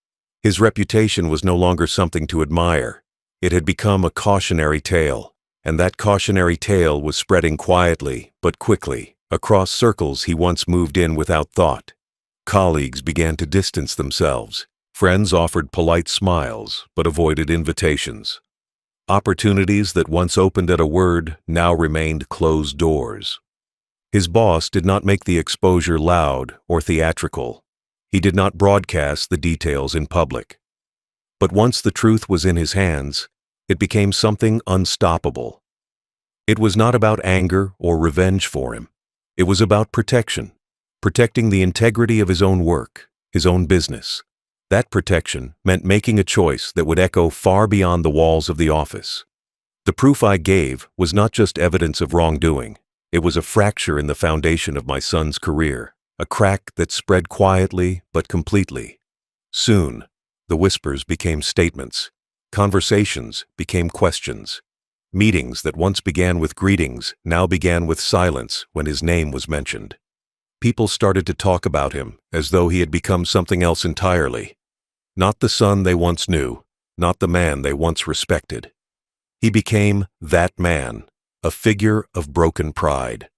His reputation was no longer something to admire. It had become a cautionary tale, and that cautionary tale was spreading quietly, but quickly, across circles he once moved in without thought. Colleagues began to distance themselves. Friends offered polite smiles, but avoided invitations. Opportunities that once opened at a word now remained closed doors. His boss did not make the exposure loud or theatrical. He did not broadcast the details in public. But once the truth was in his hands, it became something unstoppable. It was not about anger or revenge for him. It was about protection, protecting the integrity of his own work, his own business. That protection meant making a choice that would echo far beyond the walls of the office. The proof I gave was not just evidence of wrongdoing. It was a fracture in the foundation of my son's career, a crack that spread quietly but completely. Soon, the whispers became statements. Conversations became questions. Meetings that once began with greetings now began with silence when his name was mentioned. People started to talk about him as though he had become something else entirely. Not the son they once knew, not the man they once respected. He became that man, a figure of broken pride.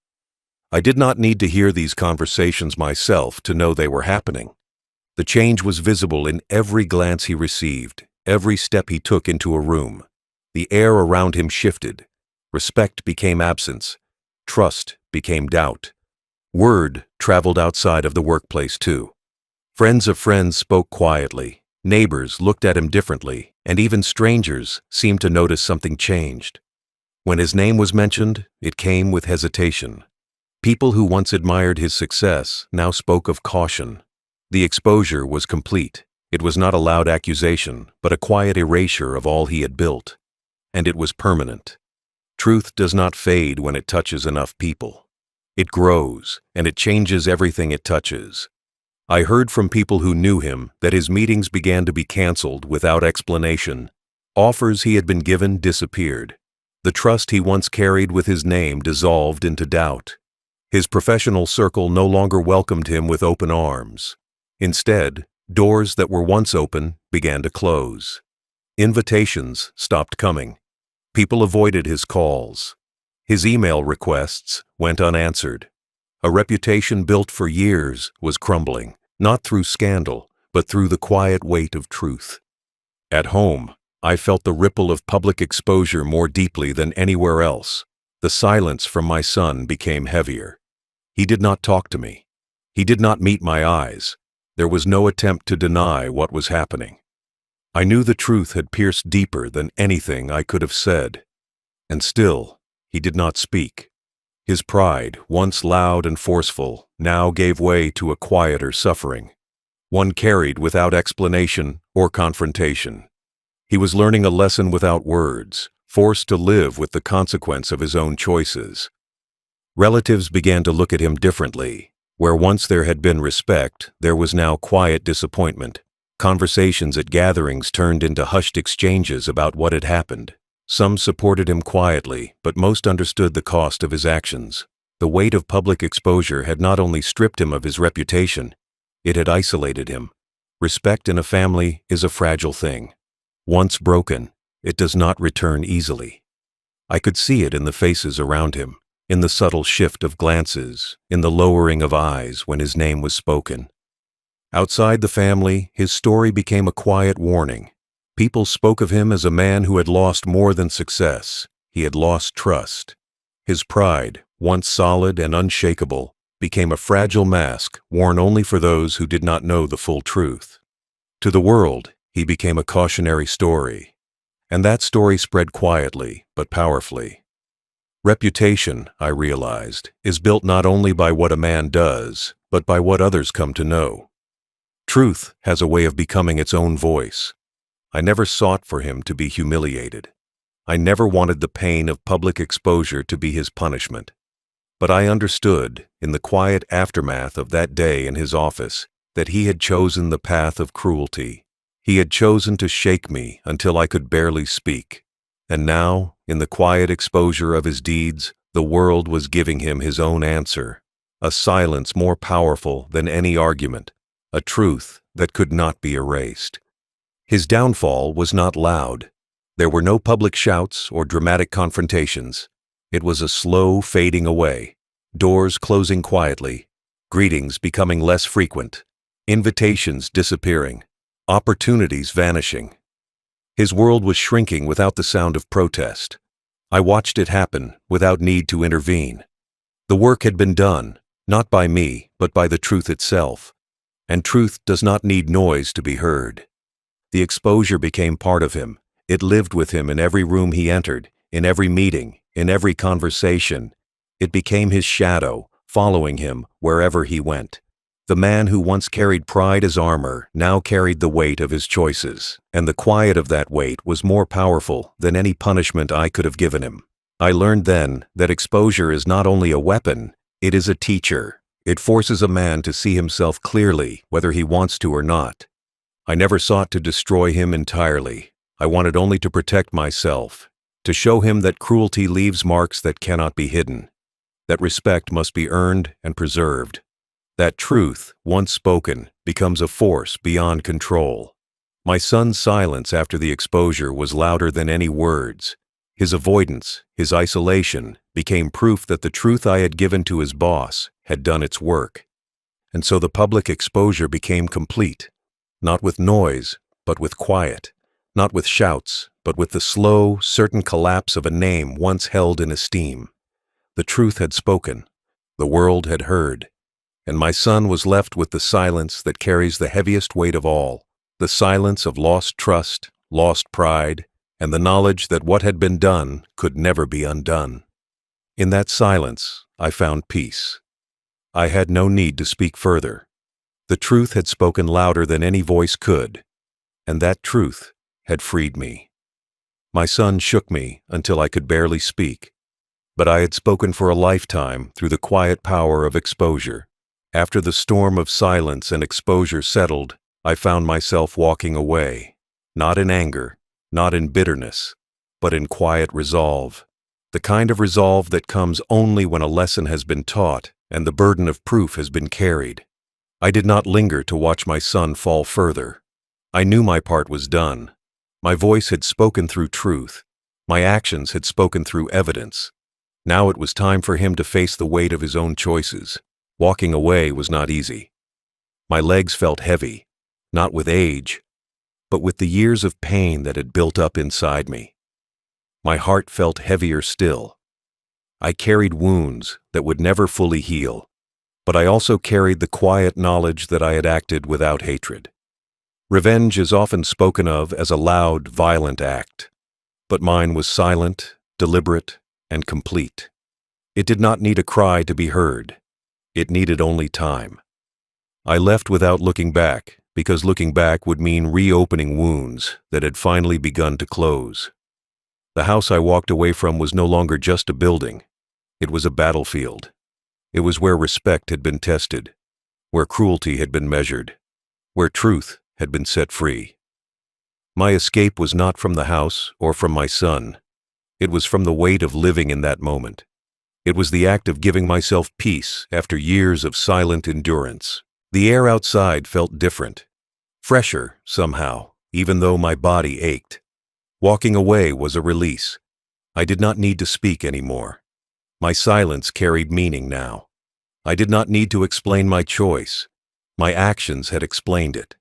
I did not need to hear these conversations myself to know they were happening. The change was visible in every glance he received, every step he took into a room. The air around him shifted. Respect became absence. Trust became doubt. Word traveled outside of the workplace too. Friends of friends spoke quietly. Neighbors looked at him differently, and even strangers seemed to notice something changed. When his name was mentioned, it came with hesitation. People who once admired his success now spoke of caution. The exposure was complete. It was not a loud accusation, but a quiet erasure of all he had built. And it was permanent. Truth does not fade when it touches enough people. It grows, and it changes everything it touches. I heard from people who knew him that his meetings began to be canceled without explanation. Offers he had been given disappeared. The trust he once carried with his name dissolved into doubt. His professional circle no longer welcomed him with open arms. Instead, doors that were once open began to close. Invitations stopped coming. People avoided his calls. His email requests went unanswered. A reputation built for years was crumbling, not through scandal, but through the quiet weight of truth. At home, I felt the ripple of public exposure more deeply than anywhere else. The silence from my son became heavier. He did not talk to me. He did not meet my eyes. There was no attempt to deny what was happening. I knew the truth had pierced deeper than anything I could have said. And still, he did not speak. His pride, once loud and forceful, now gave way to a quieter suffering, one carried without explanation or confrontation. He was learning a lesson without words, forced to live with the consequence of his own choices. Relatives began to look at him differently. Where once there had been respect, there was now quiet disappointment. Conversations at gatherings turned into hushed exchanges about what had happened. Some supported him quietly, but most understood the cost of his actions. The weight of public exposure had not only stripped him of his reputation, it had isolated him. Respect in a family is a fragile thing. Once broken, it does not return easily. I could see it in the faces around him, in the subtle shift of glances, in the lowering of eyes when his name was spoken. Outside the family, his story became a quiet warning. People spoke of him as a man who had lost more than success. He had lost trust. His pride, once solid and unshakable, became a fragile mask worn only for those who did not know the full truth. To the world, he became a cautionary story. And that story spread quietly, but powerfully. Reputation, I realized, is built not only by what a man does, but by what others come to know. Truth has a way of becoming its own voice. I never sought for him to be humiliated. I never wanted the pain of public exposure to be his punishment. But I understood, in the quiet aftermath of that day in his office, that he had chosen the path of cruelty. He had chosen to shake me until I could barely speak. And now, in the quiet exposure of his deeds, the world was giving him his own answer. A silence more powerful than any argument. A truth that could not be erased. His downfall was not loud. There were no public shouts or dramatic confrontations. It was a slow fading away, doors closing quietly, greetings becoming less frequent, invitations disappearing, opportunities vanishing. His world was shrinking without the sound of protest. I watched it happen without need to intervene. The work had been done, not by me, but by the truth itself. And truth does not need noise to be heard. The exposure became part of him. It lived with him in every room he entered, in every meeting, in every conversation. It became his shadow, following him wherever he went. The man who once carried pride as armor now carried the weight of his choices, and the quiet of that weight was more powerful than any punishment I could have given him. I learned then that exposure is not only a weapon, it is a teacher. It forces a man to see himself clearly, whether he wants to or not. I never sought to destroy him entirely. I wanted only to protect myself, to show him that cruelty leaves marks that cannot be hidden, that respect must be earned and preserved, that truth, once spoken, becomes a force beyond control. My son's silence after the exposure was louder than any words. His avoidance, his isolation, became proof that the truth I had given to his boss had done its work. And so the public exposure became complete, not with noise, but with quiet, not with shouts, but with the slow, certain collapse of a name once held in esteem. The truth had spoken, the world had heard, and my son was left with the silence that carries the heaviest weight of all, the silence of lost trust, lost pride, and the knowledge that what had been done could never be undone. In that silence, I found peace. I had no need to speak further. The truth had spoken louder than any voice could, and that truth had freed me. My son shook me until I could barely speak, but I had spoken for a lifetime through the quiet power of exposure. After the storm of silence and exposure settled, I found myself walking away, not in anger, not in bitterness, but in quiet resolve. The kind of resolve that comes only when a lesson has been taught and the burden of proof has been carried. I did not linger to watch my son fall further. I knew my part was done. My voice had spoken through truth. My actions had spoken through evidence. Now it was time for him to face the weight of his own choices. Walking away was not easy. My legs felt heavy, not with age, but with the years of pain that had built up inside me. My heart felt heavier still. I carried wounds that would never fully heal, but I also carried the quiet knowledge that I had acted without hatred. Revenge is often spoken of as a loud, violent act, but mine was silent, deliberate, and complete. It did not need a cry to be heard. It needed only time. I left without looking back, because looking back would mean reopening wounds that had finally begun to close. The house I walked away from was no longer just a building. It was a battlefield. It was where respect had been tested, where cruelty had been measured, where truth had been set free. My escape was not from the house or from my son. It was from the weight of living in that moment. It was the act of giving myself peace after years of silent endurance. The air outside felt different, fresher somehow, even though my body ached. Walking away was a release. I did not need to speak anymore. My silence carried meaning now. I did not need to explain my choice. My actions had explained it.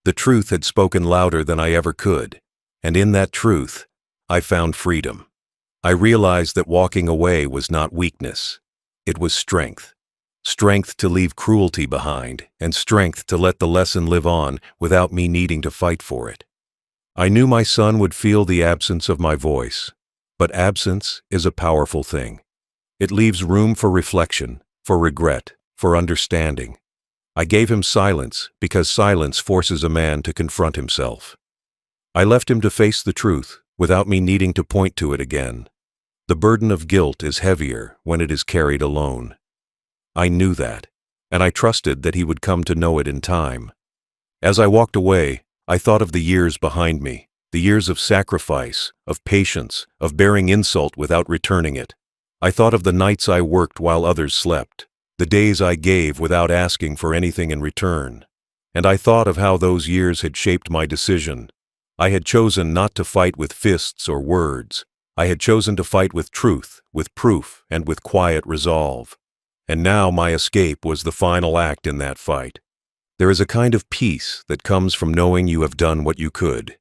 The truth had spoken louder than I ever could, and in that truth, I found freedom. I realized that walking away was not weakness. It was strength. Strength to leave cruelty behind, and strength to let the lesson live on without me needing to fight for it. I knew my son would feel the absence of my voice, but absence is a powerful thing. It leaves room for reflection, for regret, for understanding. I gave him silence because silence forces a man to confront himself. I left him to face the truth without me needing to point to it again. The burden of guilt is heavier when it is carried alone. I knew that, and I trusted that he would come to know it in time. As I walked away, I thought of the years behind me, the years of sacrifice, of patience, of bearing insult without returning it. I thought of the nights I worked while others slept, the days I gave without asking for anything in return. And I thought of how those years had shaped my decision. I had chosen not to fight with fists or words. I had chosen to fight with truth, with proof, and with quiet resolve. And now my escape was the final act in that fight. There is a kind of peace that comes from knowing you have done what you could.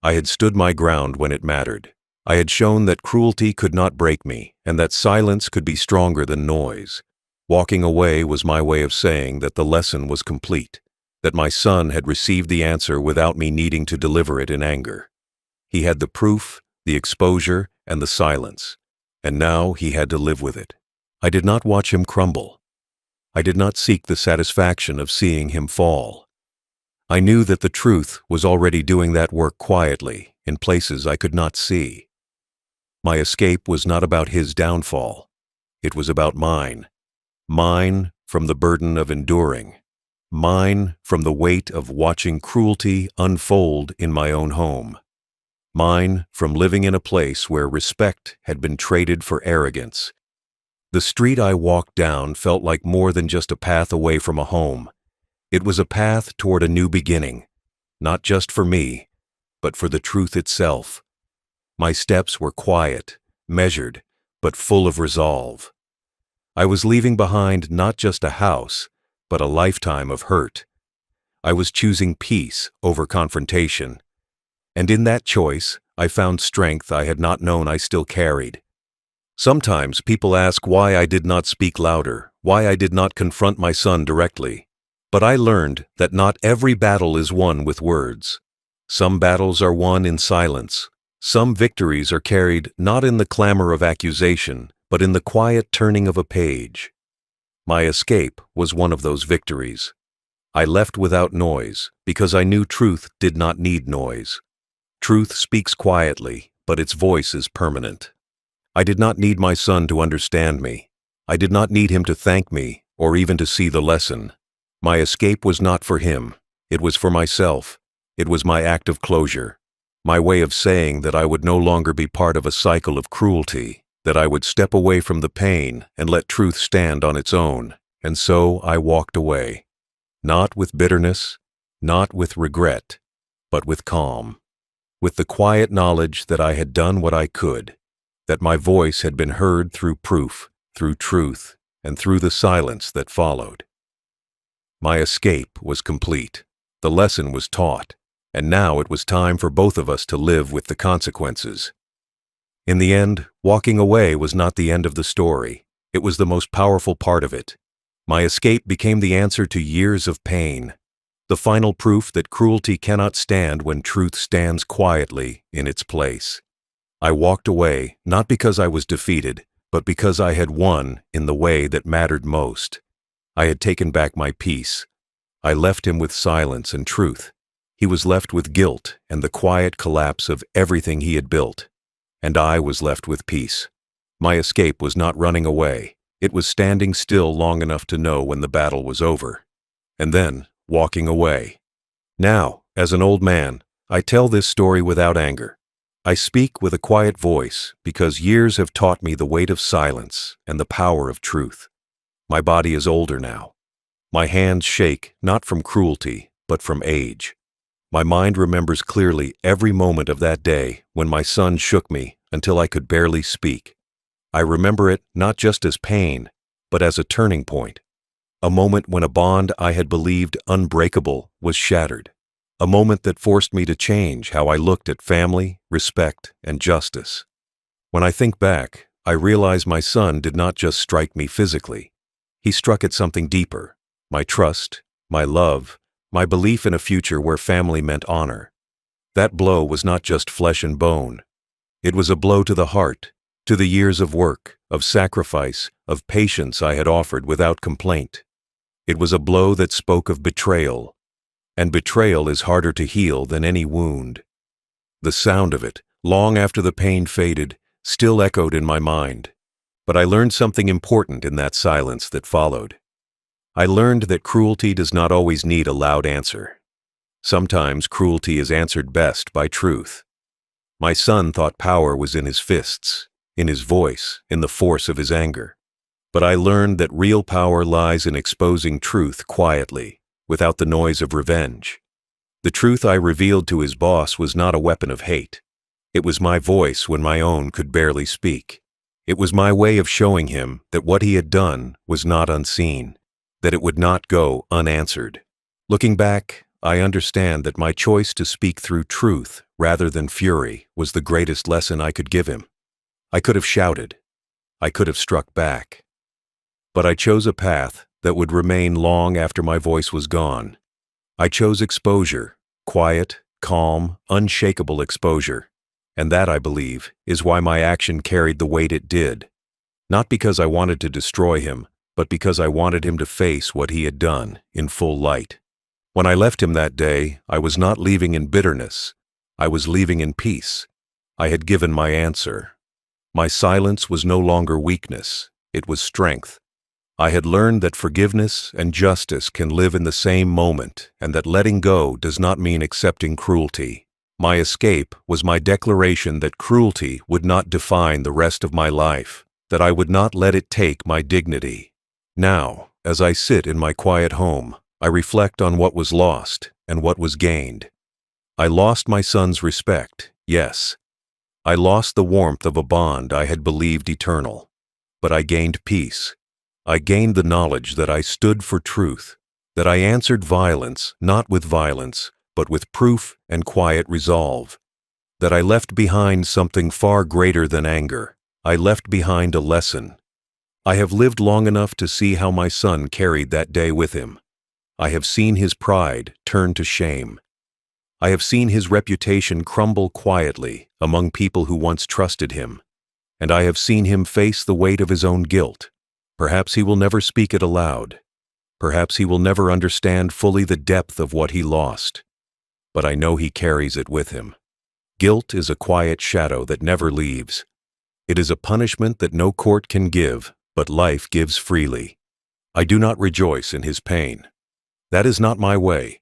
I had stood my ground when it mattered. I had shown that cruelty could not break me, and that silence could be stronger than noise. Walking away was my way of saying that the lesson was complete, that my son had received the answer without me needing to deliver it in anger. He had the proof, the exposure, and the silence, and now he had to live with it. I did not watch him crumble. I did not seek the satisfaction of seeing him fall. I knew that the truth was already doing that work quietly, in places I could not see. My escape was not about his downfall. It was about mine. Mine from the burden of enduring. Mine from the weight of watching cruelty unfold in my own home. Mine from living in a place where respect had been traded for arrogance. The street I walked down felt like more than just a path away from a home. It was a path toward a new beginning, not just for me, but for the truth itself. My steps were quiet, measured, but full of resolve. I was leaving behind not just a house, but a lifetime of hurt. I was choosing peace over confrontation. And in that choice, I found strength I had not known I still carried. Sometimes people ask why I did not speak louder, why I did not confront my son directly. But I learned that not every battle is won with words. Some battles are won in silence. Some victories are carried not in the clamor of accusation, but in the quiet turning of a page. My escape was one of those victories. I left without noise because I knew truth did not need noise. Truth speaks quietly, but its voice is permanent. I did not need my son to understand me. I did not need him to thank me or even to see the lesson. My escape was not for him. It was for myself. It was my act of closure. My way of saying that I would no longer be part of a cycle of cruelty, that I would step away from the pain and let truth stand on its own. And so I walked away. Not with bitterness, not with regret, but with calm. With the quiet knowledge that I had done what I could, that my voice had been heard through proof, through truth, and through the silence that followed. My escape was complete. The lesson was taught, and now it was time for both of us to live with the consequences. In the end, walking away was not the end of the story. It was the most powerful part of it. My escape became the answer to years of pain, the final proof that cruelty cannot stand when truth stands quietly in its place. I walked away not because I was defeated, but because I had won in the way that mattered most. I had taken back my peace. I left him with silence and truth. He was left with guilt and the quiet collapse of everything he had built. And I was left with peace. My escape was not running away. It was standing still long enough to know when the battle was over, and then walking away. Now, As an old man, I tell this story without anger. I speak with a quiet voice because years have taught me the weight of silence and the power of truth. My body is older now. My hands shake not from cruelty, but from age. My mind remembers clearly every moment of that day when my son shook me until I could barely speak. I remember it not just as pain, but as a turning point. A moment when a bond I had believed unbreakable was shattered. A moment that forced me to change how I looked at family, respect, and justice. When I think back, I realize my son did not just strike me physically. He struck at something deeper: my trust, my love, my belief in a future where family meant honor. That blow was not just flesh and bone. It was a blow to the heart, to the years of work, of sacrifice, of patience I had offered without complaint. It was a blow that spoke of betrayal, and betrayal is harder to heal than any wound. The sound of it, long after the pain faded, still echoed in my mind. But I learned something important in that silence that followed. I learned that cruelty does not always need a loud answer. Sometimes cruelty is answered best by truth. My son thought power was in his fists, in his voice, in the force of his anger. But I learned that real power lies in exposing truth quietly, without the noise of revenge. The truth I revealed to his boss was not a weapon of hate. It was my voice when my own could barely speak. It was my way of showing him that what he had done was not unseen, that it would not go unanswered. Looking back, I understand that my choice to speak through truth rather than fury was the greatest lesson I could give him. I could have shouted. I could have struck back. But I chose a path that would remain long after my voice was gone. I chose exposure, quiet, calm, unshakable exposure. And that, I believe, is why my action carried the weight it did. Not because I wanted to destroy him, but because I wanted him to face what he had done in full light. When I left him that day, I was not leaving in bitterness. I was leaving in peace. I had given my answer. My silence was no longer weakness, it was strength. I had learned that forgiveness and justice can live in the same moment, and that letting go does not mean accepting cruelty. My escape was my declaration that cruelty would not define the rest of my life, that I would not let it take my dignity. Now, as I sit in my quiet home, I reflect on what was lost and what was gained. I lost my son's respect, yes. I lost the warmth of a bond I had believed eternal. But I gained peace. I gained the knowledge that I stood for truth, that I answered violence not with violence, but with proof and quiet resolve, that I left behind something far greater than anger. I left behind a lesson. I have lived long enough to see how my son carried that day with him. I have seen his pride turn to shame. I have seen his reputation crumble quietly among people who once trusted him, and I have seen him face the weight of his own guilt. Perhaps he will never speak it aloud. Perhaps he will never understand fully the depth of what he lost. But I know he carries it with him. Guilt is a quiet shadow that never leaves. It is a punishment that no court can give, but life gives freely. I do not rejoice in his pain. That is not my way.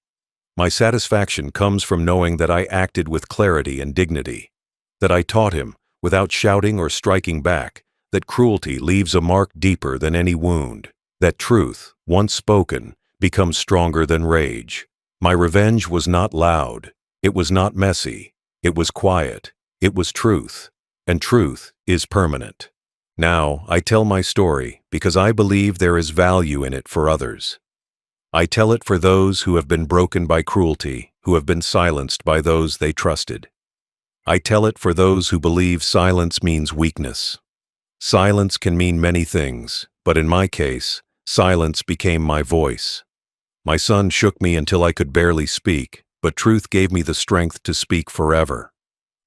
My satisfaction comes from knowing that I acted with clarity and dignity, that I taught him, without shouting or striking back, that cruelty leaves a mark deeper than any wound, that truth, once spoken, becomes stronger than rage. My revenge was not loud, it was not messy, it was quiet, it was truth, and truth is permanent. Now I tell my story because I believe there is value in it for others. I tell it for those who have been broken by cruelty, who have been silenced by those they trusted. I tell it for those who believe silence means weakness. Silence can mean many things, but in my case, silence became my voice. My son shook me until I could barely speak, but truth gave me the strength to speak forever.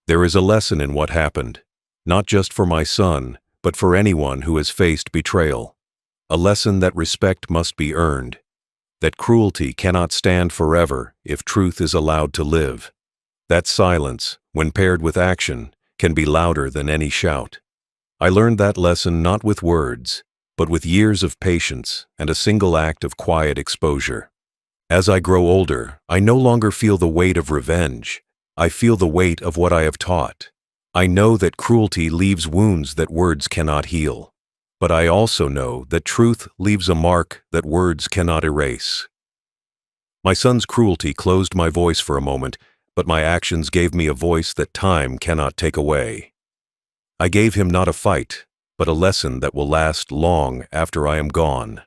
There is a lesson in what happened, not just for my son, but for anyone who has faced betrayal. A lesson that respect must be earned, that cruelty cannot stand forever if truth is allowed to live. That silence, when paired with action, can be louder than any shout. I learned that lesson not with words, but with years of patience and a single act of quiet exposure. As I grow older, I no longer feel the weight of revenge. I feel the weight of what I have taught. I know that cruelty leaves wounds that words cannot heal. But I also know that truth leaves a mark that words cannot erase. My son's cruelty closed my voice for a moment, but my actions gave me a voice that time cannot take away. I gave him not a fight, but a lesson that will last long after I am gone.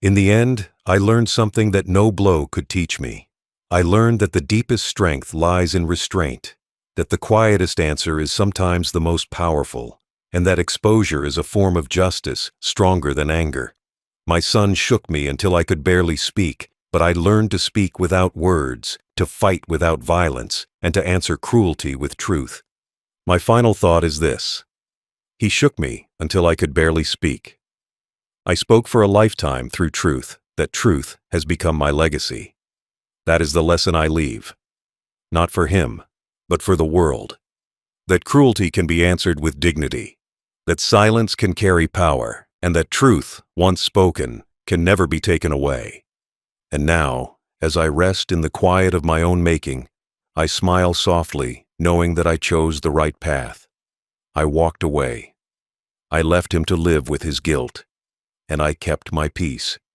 In the end, I learned something that no blow could teach me. I learned that the deepest strength lies in restraint, that the quietest answer is sometimes the most powerful, and that exposure is a form of justice stronger than anger. My son shook me until I could barely speak, but I learned to speak without words, to fight without violence, and to answer cruelty with truth. My final thought is this: he shook me until I could barely speak. I spoke for a lifetime through truth, that truth has become my legacy. That is the lesson I leave. Not for him, but for the world. That cruelty can be answered with dignity. That silence can carry power, and that truth, once spoken, can never be taken away. And now, as I rest in the quiet of my own making, I smile softly, knowing that I chose the right path. I walked away. I left him to live with his guilt, and I kept my peace.